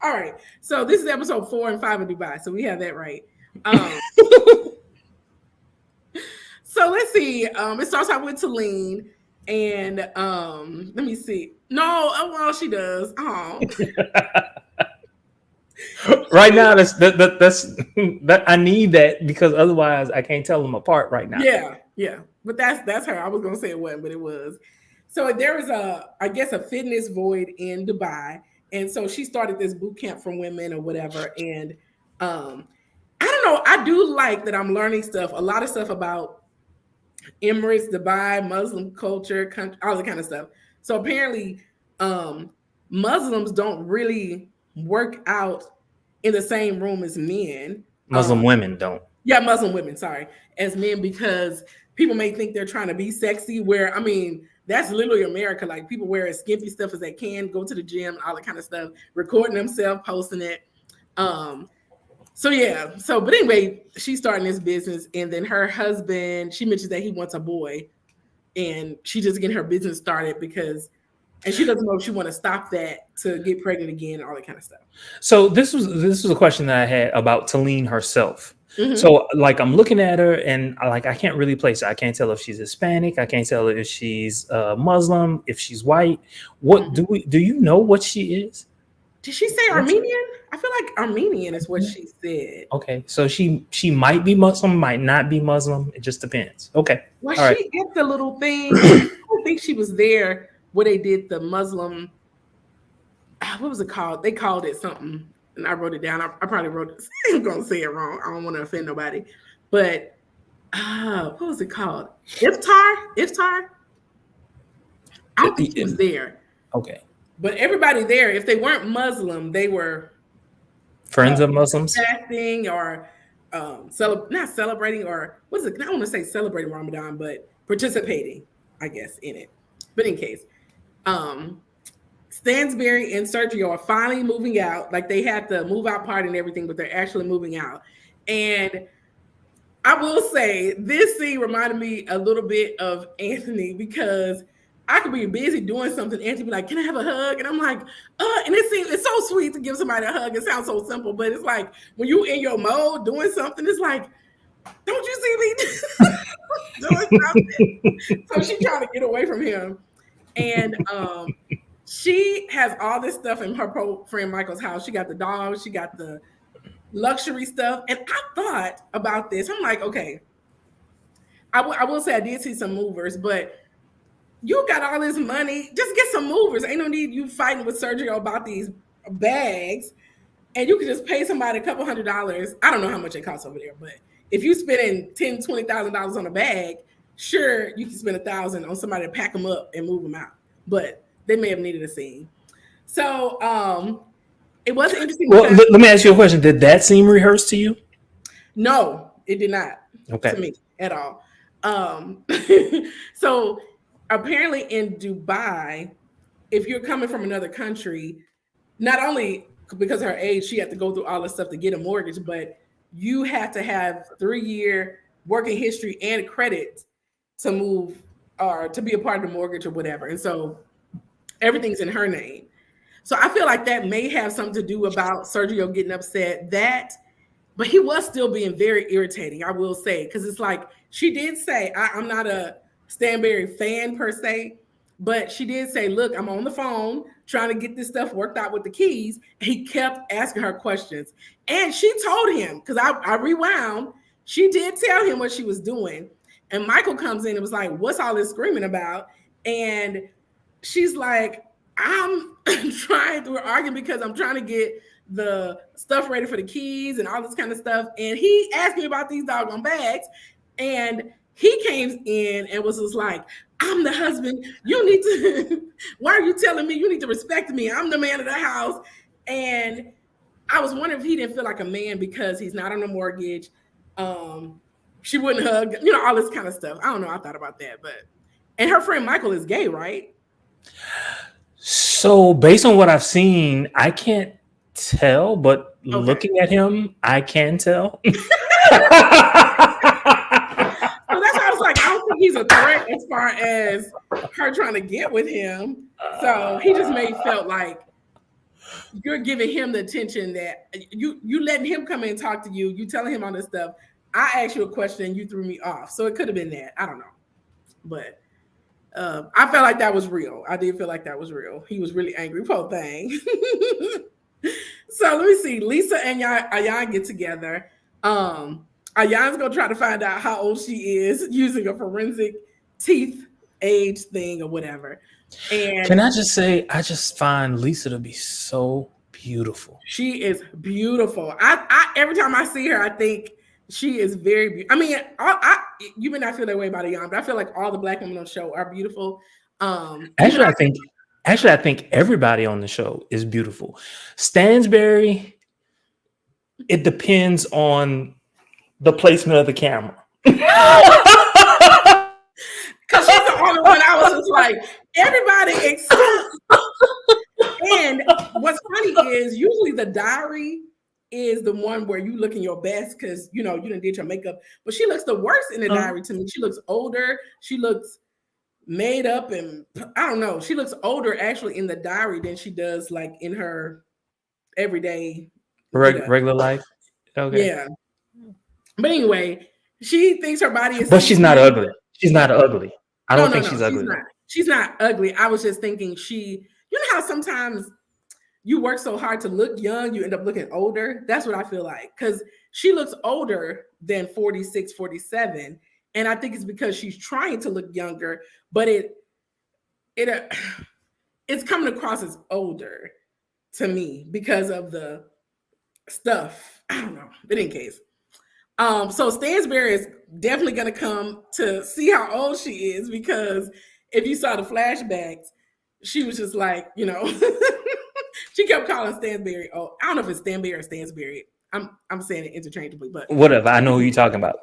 All right. So this is episode 4 and 5 of Dubai. So we have that right. So let's see. It starts out with Talene, and let me see. No, well, she does. Oh, Right now, that's that I need that, because otherwise I can't tell them apart right now. yeah. But that's her. I was gonna say it wasn't, but it was. So there was I guess a fitness void in Dubai, and so she started this boot camp for women or whatever. And I don't know. I do like that I'm learning stuff, a lot of stuff about Emirates, Dubai, Muslim culture, all that kind of stuff. So apparently, Muslims don't really work out in the same room as men. Muslim women don't. Yeah, Muslim women, sorry, as men, because people may think they're trying to be sexy, where I mean, that's literally America. Like people wear as skimpy stuff as they can, go to the gym, all that kind of stuff, recording themselves, posting it. Um, so yeah, but anyway, she's starting this business, and then her husband, she mentions that he wants a boy, and she just getting her business started because, and she doesn't know if she want to stop that to get pregnant again, all that kind of stuff. So this was a question that I had about Talene herself. Mm-hmm. So like I'm looking at her and like I can't really place her. I can't tell if she's Hispanic. I can't tell if she's Muslim, if she's white. What Mm-hmm. do you know what she is? Did she say Armenian? I feel like Armenian is what she said. Okay, so she might be Muslim, might not be Muslim. It just depends. Okay, Was all right. she at the little thing? I don't think she was there where they did the Muslim. What was it called? They called it something, and I wrote it down. I probably wrote it. I'm gonna say it wrong. I don't want to offend nobody, but what was it called? Iftar. Iftar. I don't think she was there, Okay, but everybody there, if they weren't Muslim, they were friends of Muslims. fasting or not celebrating, or what's it? I don't want to say celebrating Ramadan, but participating, I guess, in it. But in case, Stansberry and Sergio are finally moving out. Like they had the move out party and everything, but they're actually moving out. And I will say this scene reminded me a little bit of Anthony, because I could be busy doing something. Anthony be like, "Can I have a hug?" And I'm like, and it's so sweet to give somebody a hug. It sounds so simple, but it's like when you in your mode doing something, it's like, don't you see me doing something? So she trying to get away from him. And she has all this stuff in her friend Michael's house. She got the dog, she got the luxury stuff. And I thought about this. I'm like, okay, I will say I did see some movers, but you got all this money, just get some movers. Ain't no need you fighting with Sergio about these bags. And you can just pay somebody a couple $100. I don't know how much it costs over there, but if you spending $10,000-$20,000 on a bag, sure, you can spend $1,000 on somebody to pack them up and move them out. But they may have needed a scene. So it was interesting. Well, let me ask you a question. Did that seem rehearsed to you? No, it did not. Okay. To me at all. So apparently in Dubai, if you're coming from another country, not only because of her age, she had to go through all this stuff to get a mortgage, but you have to have 3-year working history and credit to move or to be a part of the mortgage or whatever. And so everything's in her name. So I feel like that may have something to do about Sergio getting upset, but he was still being very irritating, I will say, because it's like she did say, I'm not a Stanberry fan per se, but she did say, look, I'm on the phone trying to get this stuff worked out with the keys. And he kept asking her questions. And she told him, because I rewound, she did tell him what she was doing. And Michael comes in and was like, what's all this screaming about? And she's like, we're arguing because I'm trying to get the stuff ready for the keys and all this kind of stuff. And he asked me about these doggone bags. And he came in and was just like, I'm the husband. You need to, why are you telling me you need to respect me? I'm the man of the house. And I was wondering if he didn't feel like a man because he's not on a mortgage. She wouldn't hug, all this kind of stuff. I don't know. I thought about that, and her friend Michael is gay, right? So based on what I've seen, I can't tell, but looking at him, I can tell. So that's why I was like, I don't think he's a threat as far as her trying to get with him. So he just felt like you're giving him the attention that you letting him come in and talk to you. You telling him all this stuff. I asked you a question and you threw me off. So it could have been that. I don't know. But I felt like that was real. I did feel like that was real. He was really angry, poor thing. So let me see. Lisa and Ayan get together. Ayan's gonna try to find out how old she is using a forensic teeth age thing or whatever. And can I just say, I just find Lisa to be so beautiful. She is beautiful. I every time I see her, I think she is very beautiful. I mean, you may not feel that way about Ayan, but I feel like all the Black women on the show are beautiful. Actually, I think everybody on the show is beautiful. Stansberry, it depends on the placement of the camera. Because she's the only one. I was just like, everybody except. And what's funny is usually the diary is the one where you looking your best because you didn't did your makeup. But she looks the worst in the diary to me. She looks older. She looks made up, and I don't know. She looks older actually in the diary than she does like in her everyday regular life. Okay. Yeah. But anyway, she thinks her body is. But she's not ugly. She's not ugly. I don't think she's ugly. She's not ugly. I was just thinking you know how sometimes you work so hard to look young, you end up looking older. That's what I feel like. Because she looks older than 46, 47. And I think it's because she's trying to look younger, but it's coming across as older to me because of the stuff. I don't know. But in case. So Stansberry is definitely going to come to see how old she is, because if you saw the flashbacks, she was just like, she kept calling Stansberry. Oh, I don't know if it's Stanberry or Stansberry. I'm saying it interchangeably, but whatever. I know who you're talking about.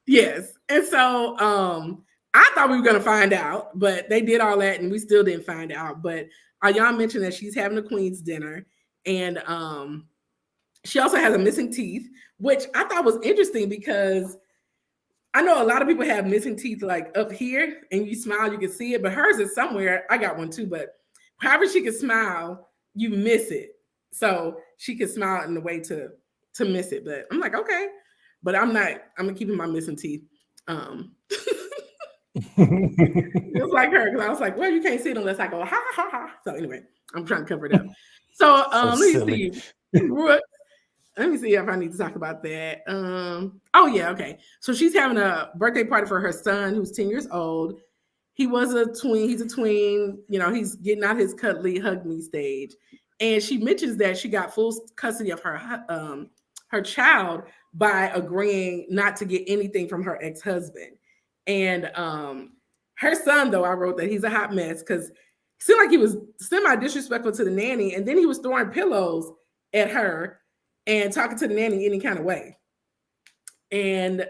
Yes. And so I thought we were going to find out, but they did all that and we still didn't find out. But Ayan mentioned that she's having a Queen's dinner, and she also has a missing teeth, which I thought was interesting because I know a lot of people have missing teeth like up here, and you smile, you can see it, but hers is somewhere. I got one too, but however she can smile, you miss it. So she can smile in a way to miss it. But I'm like, okay, but I'm keeping my missing teeth. Just like her, because I was like, well, you can't see it unless I go ha ha ha. So anyway, I'm trying to cover it up. So let me see. Let me see if I need to talk about that. Oh yeah, okay. So she's having a birthday party for her son, who's 10 years old. He was a tween. He's a tween. He's getting out his cuddly hug me stage. And she mentions that she got full custody of her child by agreeing not to get anything from her ex-husband. And her son, though, I wrote that he's a hot mess because it seemed like he was semi-disrespectful to the nanny, and then he was throwing pillows at her and talking to the nanny any kind of way. And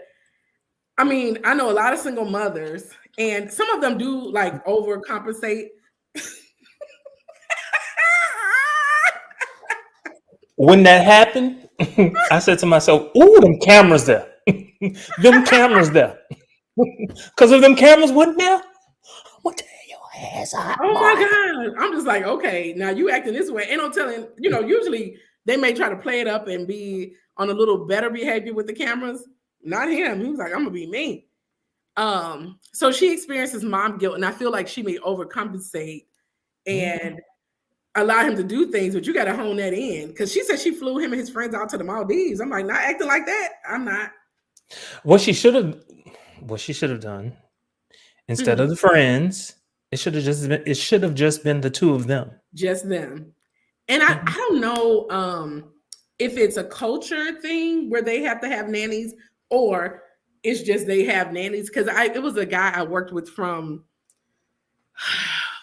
I mean, I know a lot of single mothers, and some of them do like overcompensate. When that happened, I said to myself, ooh, them cameras there. Them cameras there. Because if them cameras wasn't there, I'm going to tear your ass out. Oh my God. I'm just like, okay, now you acting this way. And I'm telling, usually they may try to play it up and be on a little better behavior with the cameras. Not him. He was like, I'm going to be mean. So she experiences mom guilt, and I feel like she may overcompensate and allow him to do things, but you got to hone that in, because she said she flew him and his friends out to the Maldives. I'm like, not acting like that. I'm not. What she should have done instead of the friends, it should have just been the two of them. Just them. And I don't know if it's a culture thing where they have to have nannies, or it's just they have nannies. Because it was a guy I worked with from,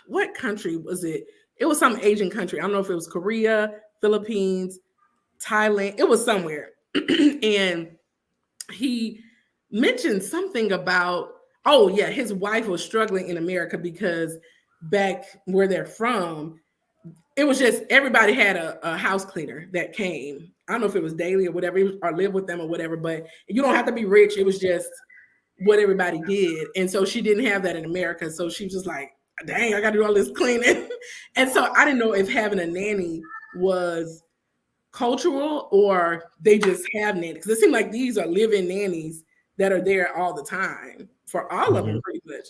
what country was it? It was some Asian country. I don't know if it was Korea, Philippines, Thailand. It was somewhere. And he mentioned something about, his wife was struggling in America because back where they're from, it was just everybody had a house cleaner that came. I don't know if it was daily or whatever, or live with them or whatever, but you don't have to be rich. It was just what everybody did. And so she didn't have that in America. So she was just like, dang, I got to do all this cleaning. And so I didn't know if having a nanny was cultural or they just have nannies. Because it seemed like these are live-in nannies that are there all the time for all of them, pretty much.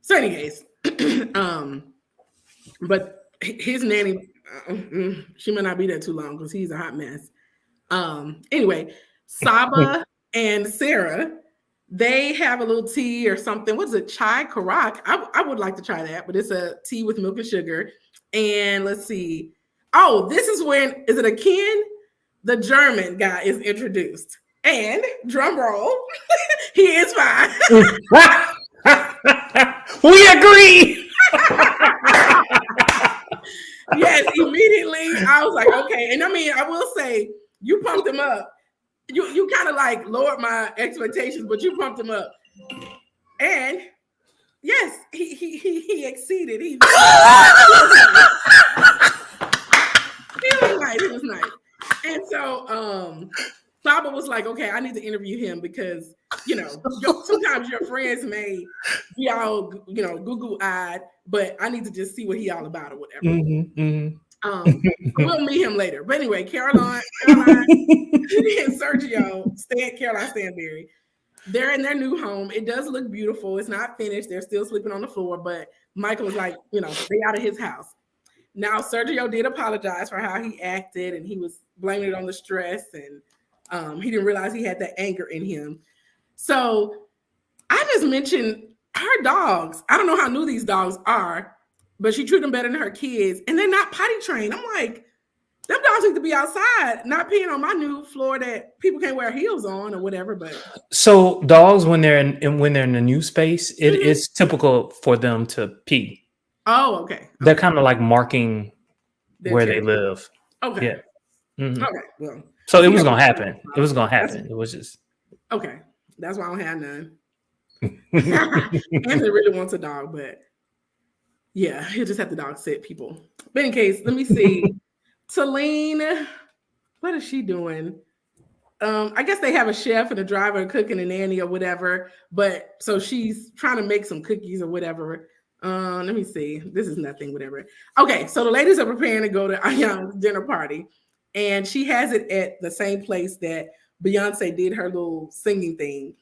So anyways, but his nanny, she might not be there too long because he's a hot mess. Anyway, Saba and Sarah, they have a little tea or something. What is it? Chai Karak. I would like to try that, but it's a tea with milk and sugar. And let's see. Oh, this is when, is it a Ken? The German guy is introduced. And drum roll, he is fine. We agree. Yes, immediately I was like, okay. And I mean, I will say, you pumped him up. you kind of like lowered my expectations, but you pumped them up. And yes, he exceeded. He was nice. He was nice. And so Saba was like, okay, I need to interview him because, sometimes your friends may be all, Google-eyed, but I need to just see what he all about or whatever. We'll meet him later. But anyway, Caroline and Sergio stay at Caroline Stanberry. They're in their new home. It does look beautiful. It's not finished. They're still sleeping on the floor, but Michael was like, stay out of his house. Now, Sergio did apologize for how he acted, and he was blaming it on the stress, and he didn't realize he had that anger in him. So I just mentioned her dogs. I don't know how new these dogs are, but she treated them better than her kids, and they're not potty trained. I'm like, them dogs need to be outside, not peeing on my new floor that people can't wear heels on or whatever. But so dogs, when they're in a new space, it is typical for them to pee. Oh, okay. They're kind of like marking where they live. Okay. Yeah. Mm-hmm. Okay. Well, so it was gonna happen. It was gonna happen. It was just okay. That's why I don't have none. Anthony really wants a dog, but yeah, he'll just have the dog sit people. But in case, let me see. Talene, what is she doing? I guess they have a chef and a driver, a cook and a nanny or whatever. But so she's trying to make some cookies or whatever. Let me see. This is nothing, whatever. Okay, so the ladies are preparing to go to Ayan's dinner party, and she has it at the same place that Beyonce did her little singing thing,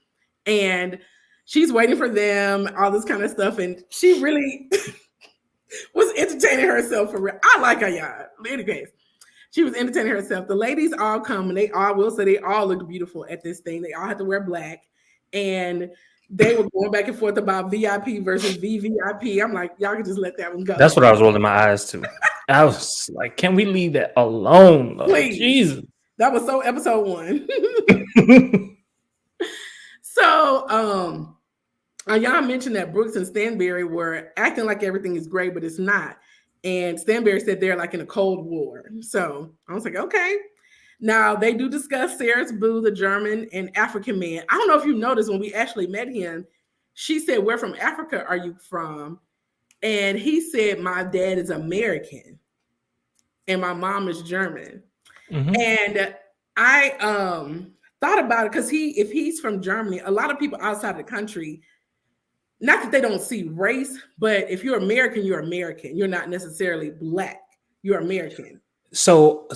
and she's waiting for them, all this kind of stuff, and she really was entertaining herself for real. I like Ayan. In any case, she was entertaining herself. The ladies all come, and they all looked beautiful at this thing. They all had to wear black, and they were going back and forth about VIP versus VVIP. I'm like, y'all can just let that one go. That's what I was rolling my eyes to. I was like, can we leave that alone? Please. Jesus. That was so episode 1. So, Ayan mentioned that Brooks and Stanberry were acting like everything is great, but it's not. And Stanberry said they're like in a Cold War. So I was like, okay. Now, they do discuss Sarah's boo, the German and African man. I don't know if you noticed when we actually met him, she said, where from Africa are you from? And he said, my dad is American and my mom is German. Mm-hmm. And I thought about it because if he's from Germany, a lot of people outside of the country, not that they don't see race, but if you're American, you're American. You're not necessarily black. You're American. So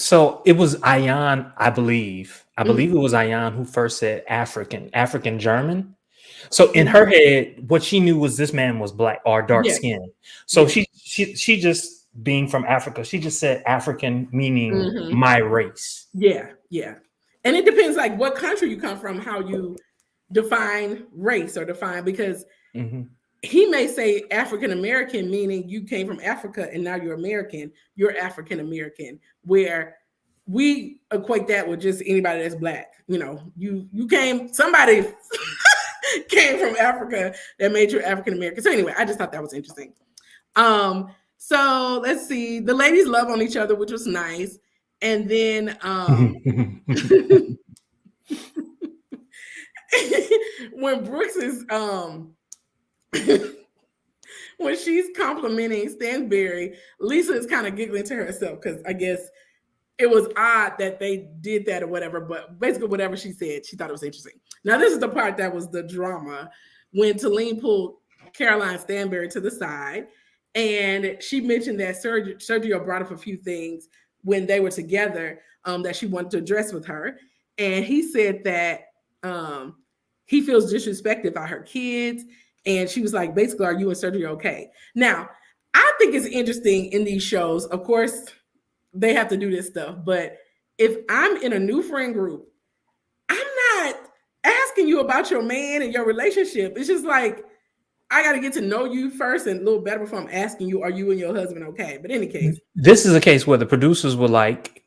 it was Ayan, I believe. I believe it was Ayan who first said African German. So in her head, what she knew was this man was black or dark skinned. So she just being from Africa, she just said African, meaning my race. Yeah. And it depends like what country you come from, how you define race or define, because he may say African American, meaning you came from Africa and now you're American, you're African American, where we equate that with just anybody that's black. Somebody came from Africa that made you African American. So anyway, I just thought that was interesting. So let's see. The ladies love on each other, which was nice. And then when Brooks is when she's complimenting Stanberry, Lisa is kind of giggling to herself because I guess it was odd that they did that or whatever, but basically whatever she said, she thought it was interesting. Now, this is the part that was the drama when Talene pulled Caroline Stanberry to the side, and she mentioned that Sergio brought up a few things when they were together that she wanted to address with her. And he said that he feels disrespected by her kids. And she was like, basically, are you and Sergio okay? Now, I think it's interesting in these shows. Of course, they have to do this stuff. But if I'm in a new friend group, I'm not asking you about your man and your relationship. It's just like, I got to get to know you first and a little better before I'm asking you, are you and your husband okay? But in any case. This is a case where the producers were like,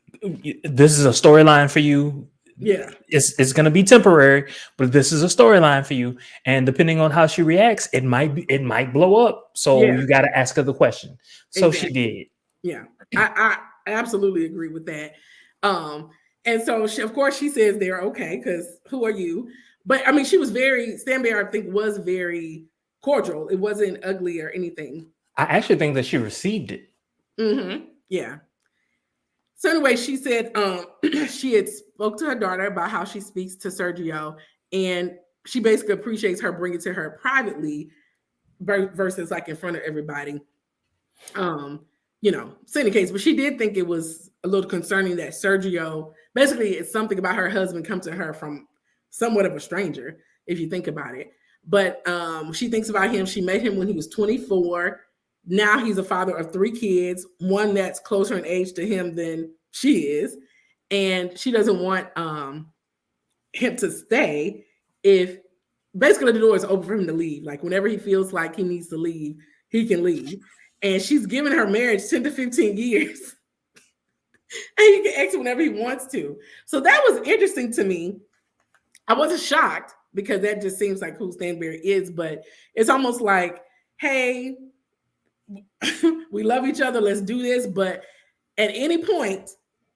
this is a storyline for you. Yeah, it's going to be temporary, but this is a storyline for you. And depending on how she reacts, it might blow up. So you got to ask her the question. So exactly. She did. Yeah, I absolutely agree with that. And so she, of course, she says they're okay because who are you? But I mean, she was very Stanberry. I think was very cordial. It wasn't ugly or anything. I actually think that she received it. Yeah. So anyway, she said she had spoke to her daughter about how she speaks to Sergio, and she basically appreciates her bringing it to her privately versus like in front of everybody. You know, so in any case, but she did think it was a little concerning that Sergio, basically, it's something about her husband come to her from somewhat of a stranger, if you think about it. But she thinks about him. She met him when he was 24. Now he's a father of 3 kids, one that's closer in age to him than she is. And she doesn't want him to stay if basically the door is open for him to leave. Like whenever he feels like he needs to leave, he can leave. And she's given her marriage 10 to 15 years. And he can exit whenever he wants to. So that was interesting to me. I wasn't shocked because that just seems like who Stanberry is, but it's almost like, hey, we love each other, let's do this. But at any point,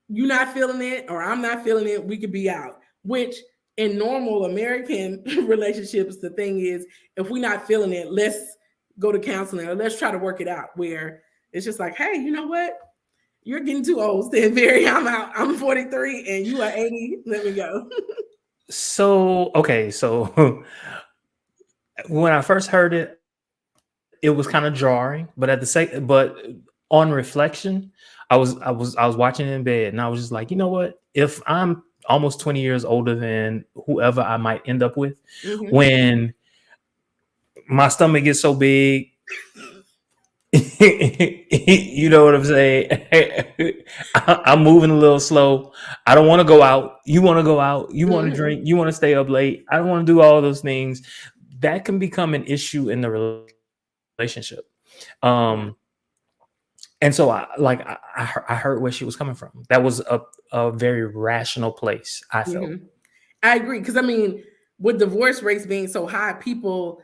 you're not feeling it or I'm not feeling it, we could be out. Which in normal American relationships, the thing is, if we're not feeling it, let's go to counseling or let's try to work it out, where it's just like, hey, you know what? You're getting too old, Stanberry. I'm out. I'm 43 and you are 80. Let me go. So, okay. So when I first heard it, it was kind of jarring, but but on reflection, I was watching it in bed and I was just like, you know what? If I'm almost 20 years older than whoever I might end up with, when my stomach gets so big, you know what I'm saying? I'm moving a little slow. I don't want to go out. You want to go out. You want to drink. You want to stay up late. I don't want to do all those things. That can become an issue in the relationship. And so I heard where she was coming from. That was a very rational place, I felt. I agree. Because I mean, with divorce rates being so high, people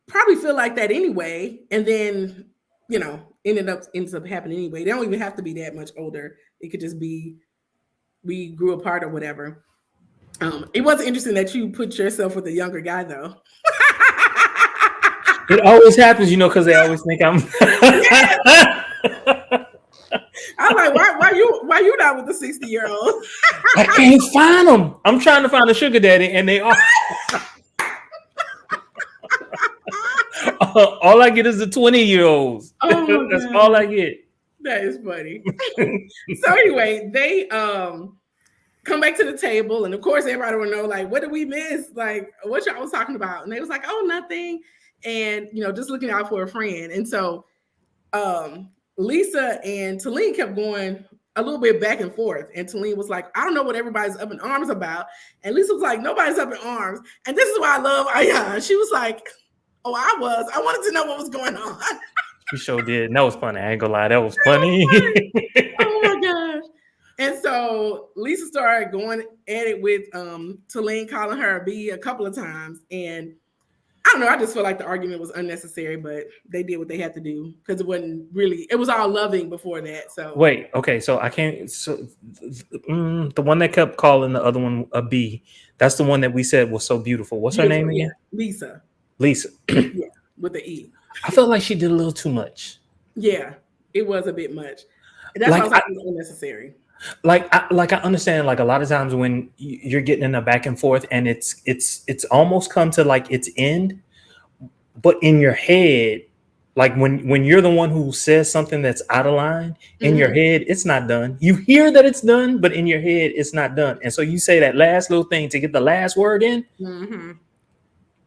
probably feel like that anyway, and then you know ends up happening anyway. They don't even have to be that much older. It could just be we grew apart or whatever. It was interesting that you put yourself with a younger guy, though. It always happens, you know, because they always think I'm. I'm like, why you not with the 60-year-old? I can't find them. I'm trying to find a sugar daddy, and they are. All I get is the 20-year-olds. Oh, that's all I get. That is funny. So anyway, they come back to the table, and of course, everybody will know, like, what did we miss? Like, what y'all was talking about? And they was like, oh, nothing. And you know, just looking out for a friend. And so Lisa and Talene kept going a little bit back and forth. And Talene was like, I don't know what everybody's up in arms about. And Lisa was like, nobody's up in arms. And this is why I love Ayan. She was like, oh, I wanted to know what was going on. She sure did. And that was funny. I ain't gonna lie. That was funny. Oh my gosh. And so Lisa started going at it with Talene calling her a B a couple of times. And I don't know. I just feel like the argument was unnecessary, but they did what they had to do because it wasn't really, it was all loving before that. So wait, okay. So I can't, so the one that kept calling the other one a B, that's the one that we said was so beautiful. What's her name again? Lisa. Yeah, with the E. I felt like she did a little too much. Yeah, it was a bit much. That's why I was like, it was unnecessary. Like I understand, like a lot of times when you're getting in a back and forth and it's almost come to like its end, but in your head, like when you're the one who says something that's out of line, in your head, it's not done. You hear that it's done, but in your head, it's not done. And so you say that last little thing to get the last word in,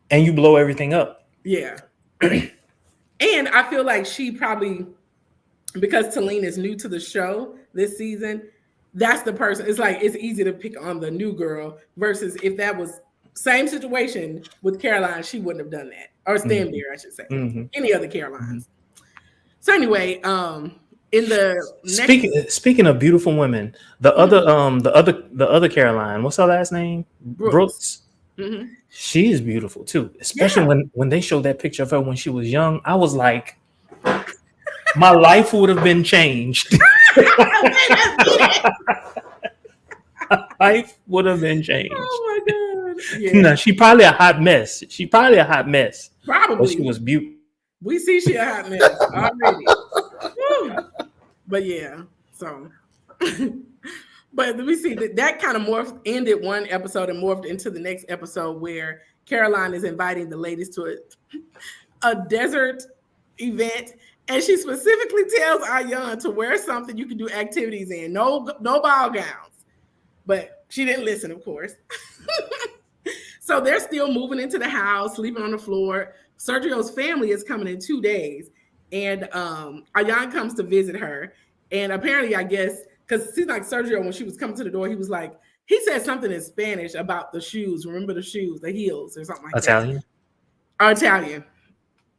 and you blow everything up. Yeah. And I feel like she probably, because Talene is new to the show this season, that's the person. It's like it's easy to pick on the new girl versus if that was same situation with Caroline, she wouldn't have done that. Or Stanberry, I should say. Any other Carolines. So anyway, in the speaking of beautiful women, the other Caroline, what's her last name? Brooks. She is beautiful too, especially when they showed that picture of her when she was young. I was like, my life would have been changed. Life would have been changed. Oh my god. Yeah. No, she probably a hot mess. But she Probably. was beautiful. We see she a hot mess already. Whew. But yeah. So but we see that kind of morphed ended one episode and morphed into the next episode where Caroline is inviting the ladies to a desert event, and she specifically tells Ayan to wear something you can do activities in. No ball gowns. But she didn't listen, of course. So they're still moving into the house, sleeping on the floor. Sergio's family is coming in 2 days, and Ayan comes to visit her. And apparently, I guess, because it seems like Sergio, when she was coming to the door, he was like, he said something in Spanish about the shoes. Remember the shoes, the heels, or something like Italian? that. Or Italian.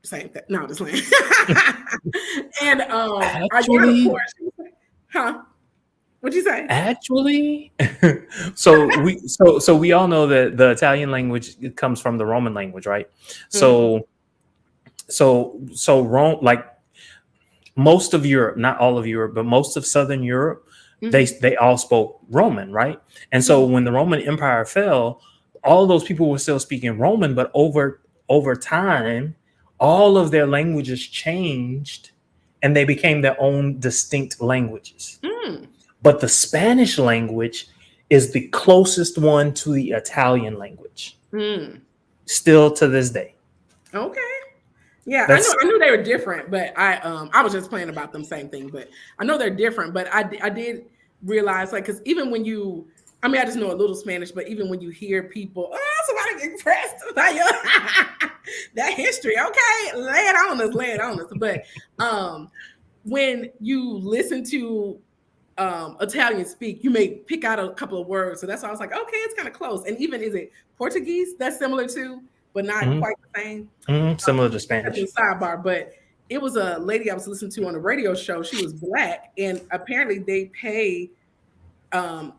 Same thing. No, just playing. And Actually, Ayan, of course, huh? What'd you say? Actually, so we all know that the Italian language comes from the Roman language, right? Mm-hmm. So Rome, like most of Europe, not all of Europe, but most of Southern Europe, Mm-hmm. they all spoke Roman, right? And so when the Roman Empire fell, all those people were still speaking Roman, but over time, all of their languages changed and they became their own distinct languages. Mm. But the Spanish language is the closest one to the Italian language, Mm. still to this day. Okay. Yeah, That's I knew they were different, but I was just playing about them same thing, but I know they're different, but I did realize, like, because even when you, I mean, I just know a little Spanish, but even when you hear people, oh, somebody get impressed by that history, okay, lay it on us. But when you listen to Italian speak, you may pick out a couple of words. So that's why I was like, okay, it's kind of close. And even is it Portuguese that's similar to, but not quite the same. similar to That's a Spanish. sidebar, but it was a lady I was listening to on a radio show. She was black, and apparently they pay.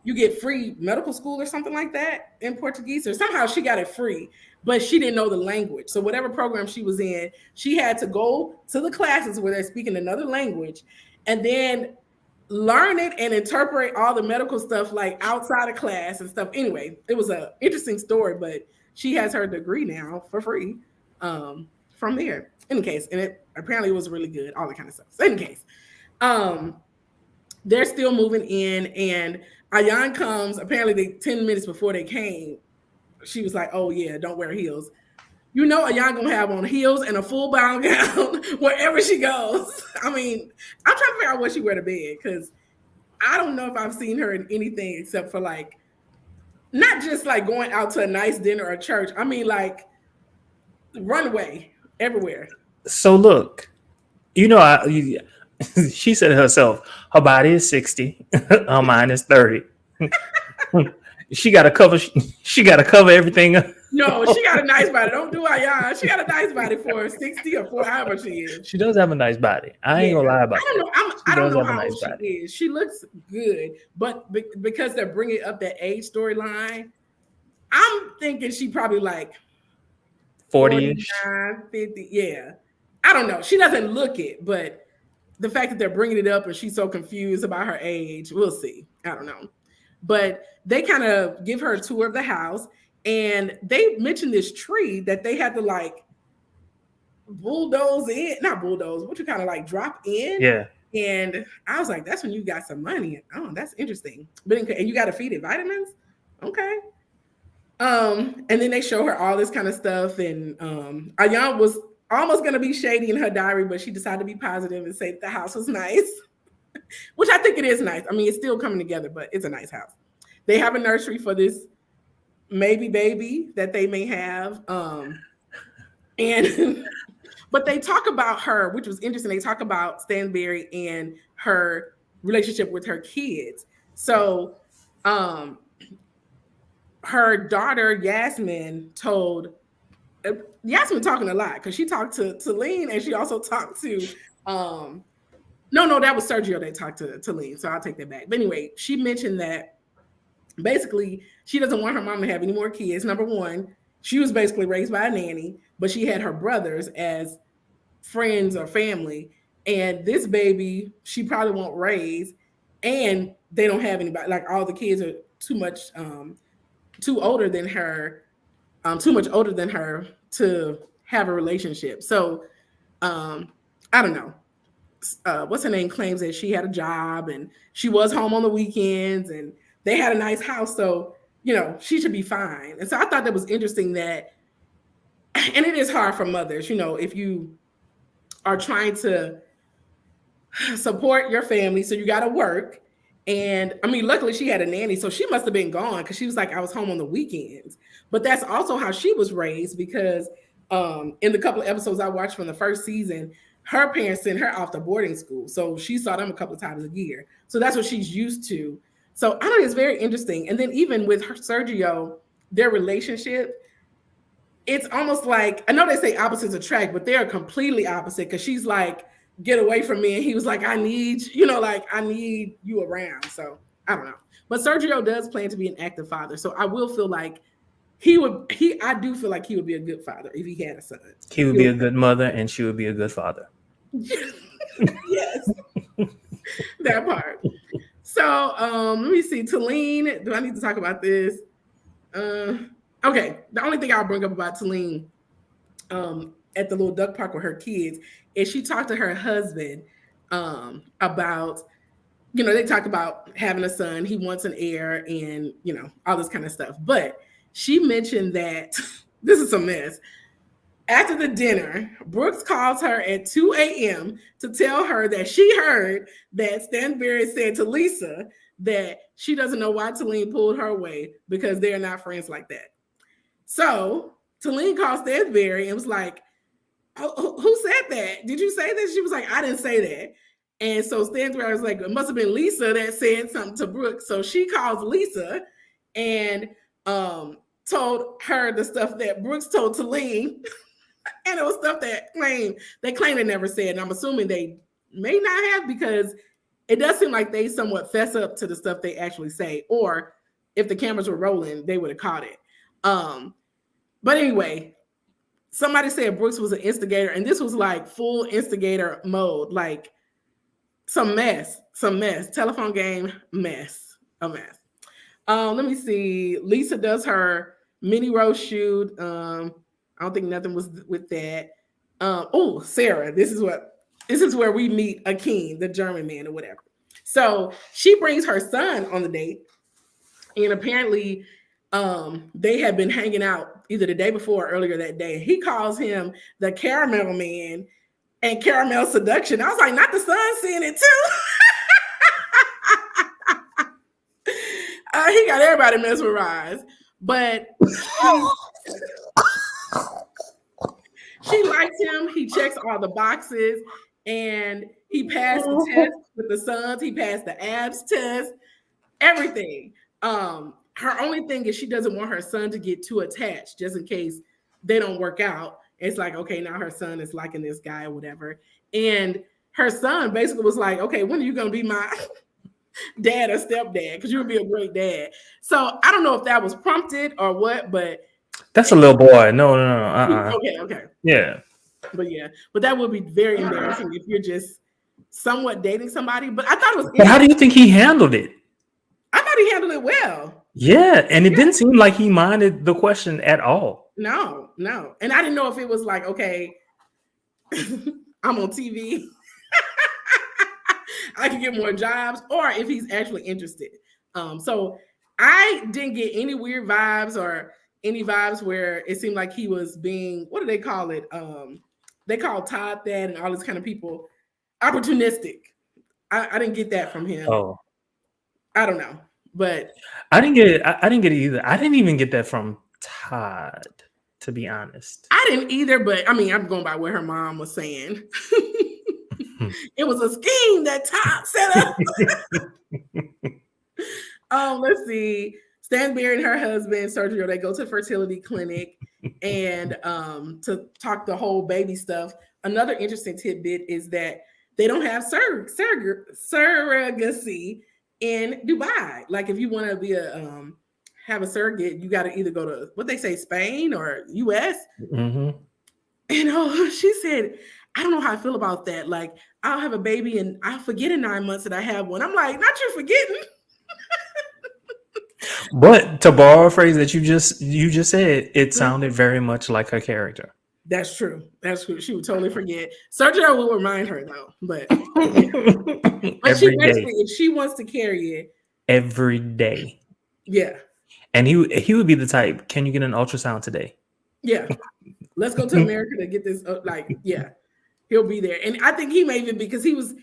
You get free medical school or something like that in Portuguese, or somehow she got it free, but she didn't know the language. So whatever program she was in, she had to go to the classes where they're speaking another language, and then learn it and interpret all the medical stuff like outside of class and stuff. Anyway, it was an interesting story, but she has her degree now for free from there. In case, and it apparently was really good, all that kind of stuff. So in case, they're still moving in, and Ayan comes. Apparently, 10 minutes before they came, she was like, "Oh yeah, don't wear heels." You know, Ayan gonna have on heels and a full bound gown wherever she goes. I mean, I'm trying to figure out what she wear to bed, because I don't know if I've seen her in anything except for like, not just like going out to a nice dinner or church. I mean, like runway everywhere. So look, she said herself, her body is 60, her mind is 30. She got to cover. She got to cover everything. No, she got a nice body. Don't do Ayan. She got a nice body for 60 or 4, however she is. She does have a nice body. I ain't gonna lie about I don't that. know. I don't know how nice old she body. is. She looks good, but because they're bringing up that age storyline, I'm thinking she probably like 40-ish. 49, 50. Yeah. I don't know. She doesn't look it, but the fact that they're bringing it up and she's so confused about her age, we'll see. I don't know. But they kind of give her a tour of the house, and they mentioned this tree that they had to like bulldoze in, not bulldoze, what you kind of like drop in. Yeah. And I was like, that's when you got some money. Oh, that's interesting. But and you got to feed it vitamins. Okay. And then they show her all this kind of stuff, and Ayan was almost gonna be shady in her diary, but she decided to be positive and say that the house was nice, which I think it is nice. I mean, it's still coming together, but it's a nice house. They have a nursery for this maybe baby that they may have, and but they talk about her, which was interesting. They talk about Stanberry and her relationship with her kids. So, her daughter Yasmin told Yasmin talking a lot, because she talked to Lean, and she also talked to no, that was Sergio that talked to Lean, so I'll take that back. But anyway, she mentioned that basically she doesn't want her mom to have any more kids. Number one, she was basically raised by a nanny, but she had her brothers as friends or family, and this baby she probably won't raise, and they don't have anybody, like all the kids are too much too older than her, too much older than her to have a relationship. So I don't know. What's her name claims that she had a job and she was home on the weekends and they had a nice house. So, she should be fine. And so I thought that was interesting that, and it is hard for mothers, if you are trying to support your family. So you got to work. And I mean, luckily she had a nanny. So she must have been gone because she was like, I was home on the weekends. But that's also how she was raised because in the couple of episodes I watched from the first season, her parents sent her off to boarding school. So she saw them a couple of times a year. So that's what she's used to. So I think it's very interesting. And then even with her, Sergio, their relationship, it's almost like, I know they say opposites attract, but they're completely opposite because she's like, get away from me. And he was like, I need you around. So I don't know. But Sergio does plan to be an active father. So I will feel like I do feel like he would be a good father if he had a son. He would be a good mother and she would be a good father. Yes. That part. So let me see. Talene, do I need to talk about this? Okay. The only thing I'll bring up about Talene at the little duck park with her kids is she talked to her husband about, they talk about having a son. He wants an heir and, all this kind of stuff. But she mentioned that this is a mess. After the dinner, Brooks calls her at 2 a.m. to tell her that she heard that Stanberry said to Lisa that she doesn't know why Talene pulled her away because they're not friends like that. So Talene called Stanberry and was like, oh, who said that? Did you say that? She was like, I didn't say that. And so Stanberry was like, it must have been Lisa that said something to Brooks. So she calls Lisa and told her the stuff that Brooks told Talene. And it was stuff that they claim they never said. And I'm assuming they may not have because it does seem like they somewhat fess up to the stuff they actually say. Or if the cameras were rolling, they would have caught it. But anyway, somebody said Brooks was an instigator. And this was like full instigator mode. Like some mess. Telephone game mess. A mess. Let me see. Lisa does her mini roast shoot. I don't think nothing was with that. Sarah, this is where we meet Akeem, the German man or whatever. So she brings her son on the date, and apparently they had been hanging out either the day before or earlier that day. He calls him the caramel man and caramel seduction. I was like, not the son seeing it too. He got everybody mesmerized, but she likes him. He checks all the boxes, and he passed the test with the sons. He passed the abs test, everything. Her only thing is she doesn't want her son to get too attached, just in case they don't work out. It's like, okay, now her son is liking this guy or whatever. And her son basically was like, okay, when are you going to be my dad or stepdad? Because you would be a great dad. So I don't know if that was prompted or what, but that's a little boy. No. Okay. Yeah. But that would be very embarrassing if you're just somewhat dating somebody. But I thought it was. But how do you think he handled it? I thought he handled it well. Yeah, and it didn't seem like he minded the question at all. No. And I didn't know if it was like, okay, I'm on TV. I can get more jobs, or if he's actually interested. So I didn't get any weird vibes or any vibes where it seemed like he was being, what do they call it? They call Todd that and all this kind of people opportunistic. I didn't get that from him. Oh, I don't know, but I didn't get it. I didn't get it either. I didn't even get that from Todd, to be honest. I didn't either. But I mean, I'm going by what her mom was saying. It was a scheme that Todd set up. Let's see. Stanberry and her husband, Sergio, they go to the fertility clinic and to talk the whole baby stuff. Another interesting tidbit is that they don't have surrogacy in Dubai. Like if you want to be have a surrogate, you got to either go to what they say, Spain or US. Mm-hmm. And she said, I don't know how I feel about that. Like I'll have a baby and I'll forget in 9 months that I have one. I'm like, not you forgetting. But to borrow a phrase that you just said, it sounded very much like her character. That's true. That's true. She would totally forget. Sergio will remind her though, but yeah. But she Every basically, day, if she wants to carry it, every day. yeah, And he would be the type. Can you get an ultrasound today? yeah. Let's go to America to get this. Yeah, he'll be there, and I think he may even because he was.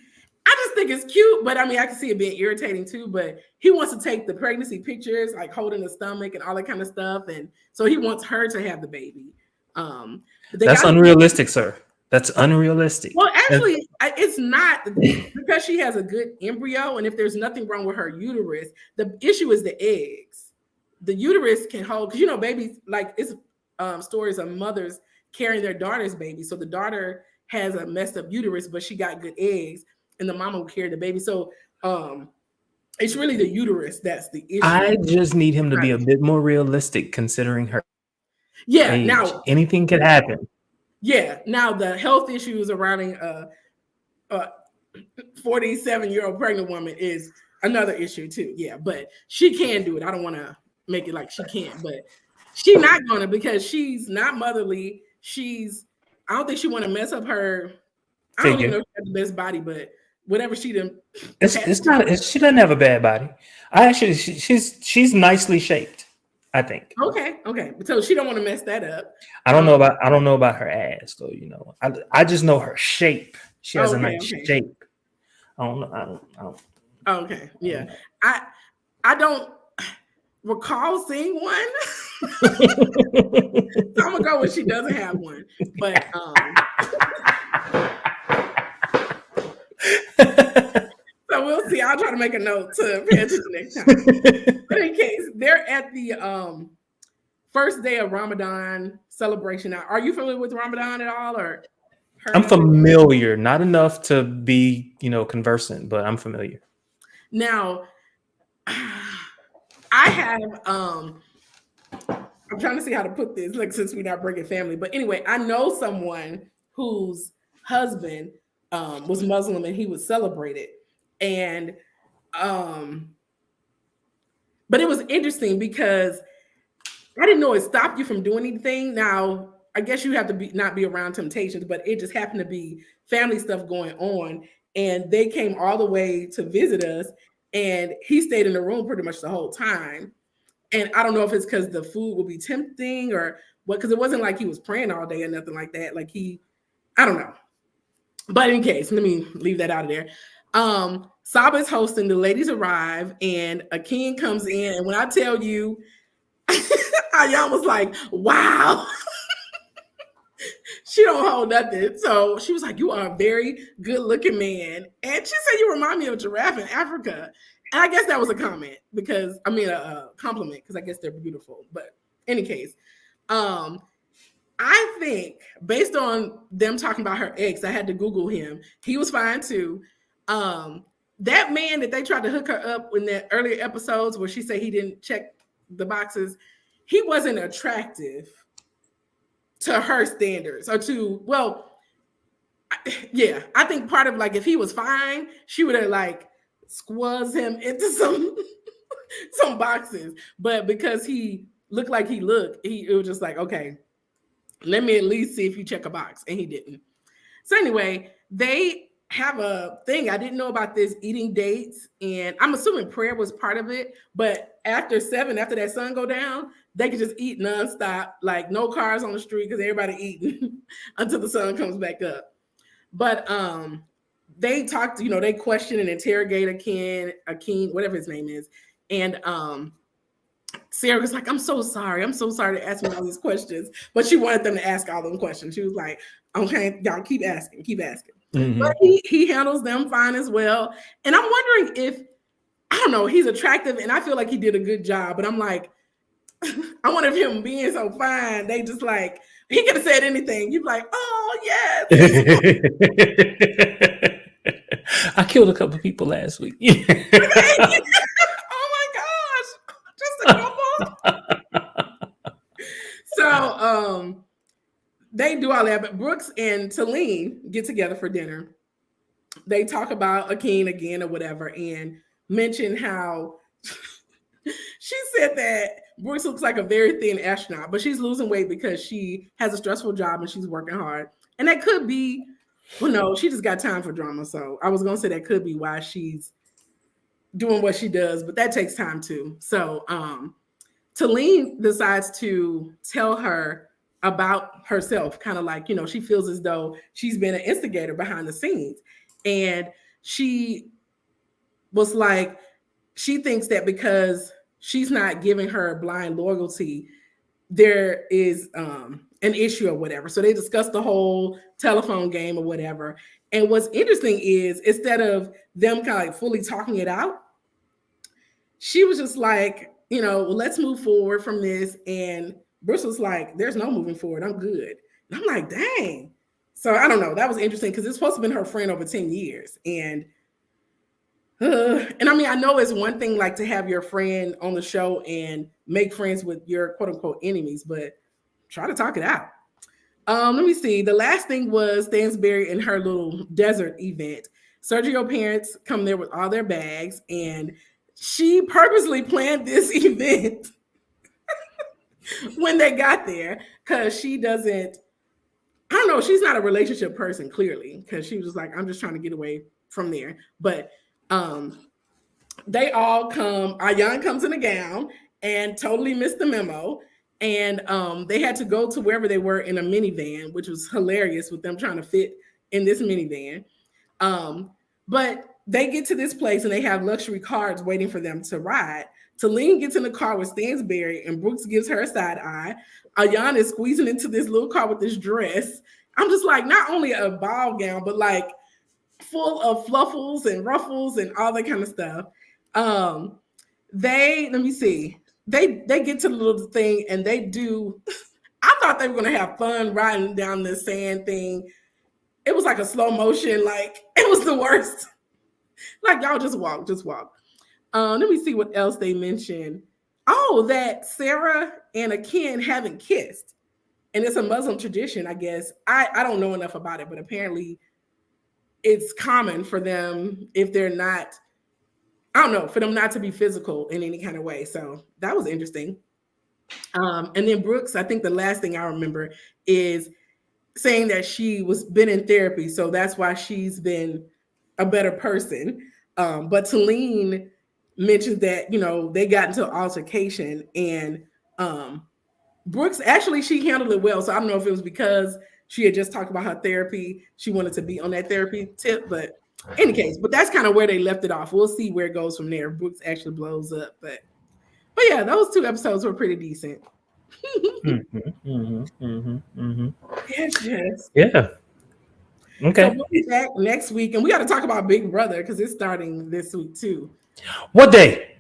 I just think it's cute, but I mean, I can see it being irritating too. But he wants to take the pregnancy pictures, like holding the stomach and all that kind of stuff, and so he wants her to have the baby. But they That's got unrealistic, sir. That's unrealistic. well, actually, it's not because she has a good embryo, and if there's nothing wrong with her uterus, the issue is the eggs. The uterus can hold because babies like it's stories of mothers carrying their daughter's baby. So the daughter has a messed up uterus, but she got good eggs, and the mama will carry the baby. So it's really the uterus that's the issue. I just need him to be a bit more realistic, considering her age. Now Anything could happen. Yeah. Now the health issues surrounding a 47-year-old pregnant woman is another issue too. Yeah, but she can do it. I don't want to make it like she can't, but she's not gonna because she's not motherly. I don't think she want to mess up her. I don't even know if she has the best body, but whatever she done. It's not. She doesn't have a bad body. She's nicely shaped. I think. Okay. So she don't want to mess that up. I don't know about her ass though. I just know her shape. She has a nice shape. I don't know. Okay. Yeah. I don't recall seeing one. So I'm gonna go with she doesn't have one. But so we'll see. I'll try to make a note to pay attention next time. But in case they're at the first day of Ramadan celebration. Now, are you familiar with Ramadan at all, or? I'm familiar, not enough to be, conversant, but I'm familiar. Now, I have. I'm trying to see how to put this, like since we're not bringing family, but anyway, I know someone whose husband was Muslim and he would celebrate it, and but it was interesting because I didn't know it stopped you from doing anything. Now, I guess you have to not be around temptations, but it just happened to be family stuff going on. And they came all the way to visit us. And he stayed in the room pretty much the whole time. And I don't know if it's because the food would be tempting or what, because it wasn't like he was praying all day or nothing like that. Like I don't know. But in case, let me leave that out of there. Saba's hosting, the ladies arrive, and a king comes in. And when I tell you, Ayaan was like, wow. She don't hold nothing. So she was like, you are a very good looking man. And she said, you remind me of a giraffe in Africa. And I guess that was a compliment because I guess they're beautiful. But in any case, I think based on them talking about her ex, I had to Google him. He was fine too. That man that they tried to hook her up in the earlier episodes where she said he didn't check the boxes, he wasn't attractive to her standards or I think part of like if he was fine, she would have like squeezed him into some boxes. But because he looked like it was just like, okay, let me at least see if you check a box. And he didn't. So anyway, they have a thing. I didn't know about this eating dates. And I'm assuming prayer was part of it. But after that sun go down, they can just eat nonstop, like no cars on the street because everybody eating until the sun comes back up. But they talked, they question and interrogate Akeem, whatever his name is. And Sarah was like, I'm so sorry to ask me all these questions. But she wanted them to ask all them questions. She was like, okay, y'all keep asking. Mm-hmm. But he handles them fine as well. And I'm wondering if, I don't know, he's attractive and I feel like he did a good job. But I'm like, I wonder if him being so fine, they just like, he could have said anything. You'd be like, oh, yes. I killed a couple people last week. Oh my gosh. Just a couple. So they do all that. But Brooks and Talene get together for dinner. They talk about Akeem again or whatever and mention how She said that Brooks looks like a very thin astronaut, but she's losing weight because she has a stressful job and she's working hard. And that could be, well, no, she just got time for drama. So I was going to say that could be why she's doing what she does, but that takes time too. So Talene decides to tell her about herself, kind of like, she feels as though she's been an instigator behind the scenes. And she was like, she thinks that because she's not giving her blind loyalty, there is an issue or whatever. So they discussed the whole telephone game or whatever. And what's interesting is instead of them kind of like fully talking it out, she was just like, well, let's move forward from this. And Bruce was like, there's no moving forward. I'm good. And I'm like, dang. So I don't know. That was interesting because it's supposed to have been her friend over 10 years. And I mean, I know it's one thing like to have your friend on the show and make friends with your quote unquote enemies, but try to talk it out. Let me see. The last thing was Stansberry and her little desert event. Sergio parents come there with all their bags, and she purposely planned this event when they got there because she doesn't, I don't know, she's not a relationship person, clearly, because she was just like, I'm just trying to get away from there. But they all come, Ayan comes in a gown and totally missed the memo. And they had to go to wherever they were in a minivan, which was hilarious with them trying to fit in this minivan. But they get to this place and they have luxury cars waiting for them to ride. Talene gets in the car with Stansberry and Brooks gives her a side eye. Ayan is squeezing into this little car with this dress. I'm just like, not only a ball gown, but like full of fluffles and ruffles and all that kind of stuff. Let me see. They get to the little thing and they do. I thought they were going to have fun riding down the sand thing. It was like a slow motion. Like it was the worst. Like y'all just walk. Let me see what else they mentioned. Oh, that Sarah and Akin haven't kissed. And it's a Muslim tradition, I guess. I don't know enough about it, but apparently it's common for them if they're not, I don't know, for them not to be physical in any kind of way. So that was interesting. And then Brooks, I think the last thing I remember is saying that she was been in therapy. So that's why she's been a better person. But Talene mentioned that, they got into an altercation and Brooks, actually, she handled it well. So I don't know if it was because she had just talked about her therapy. She wanted to be on that therapy tip, but in any case, but that's kind of where they left it off. We'll see where it goes from there. Brooks actually blows up, but yeah, those 2 episodes were pretty decent. Yes. Yeah. Okay. So we'll be back next week, and we got to talk about Big Brother because it's starting this week too. What day?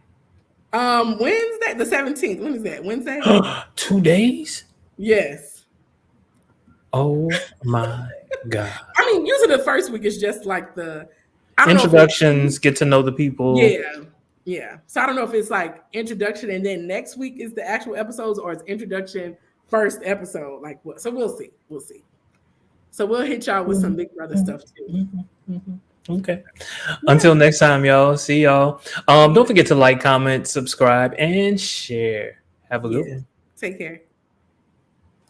Wednesday, the 17th. When is that? Wednesday? 2 days? Yes. Oh my God. I mean, usually the first week is just like the introductions, get to know the people. Yeah. So I don't know if it's like introduction and then next week is the actual episodes, or it's introduction first episode. Like what? So we'll see. So we'll hit y'all with some Big Brother stuff too. Okay. Until next time, y'all. See y'all. Don't forget to like, comment, subscribe, and share. Have a good one. Take care.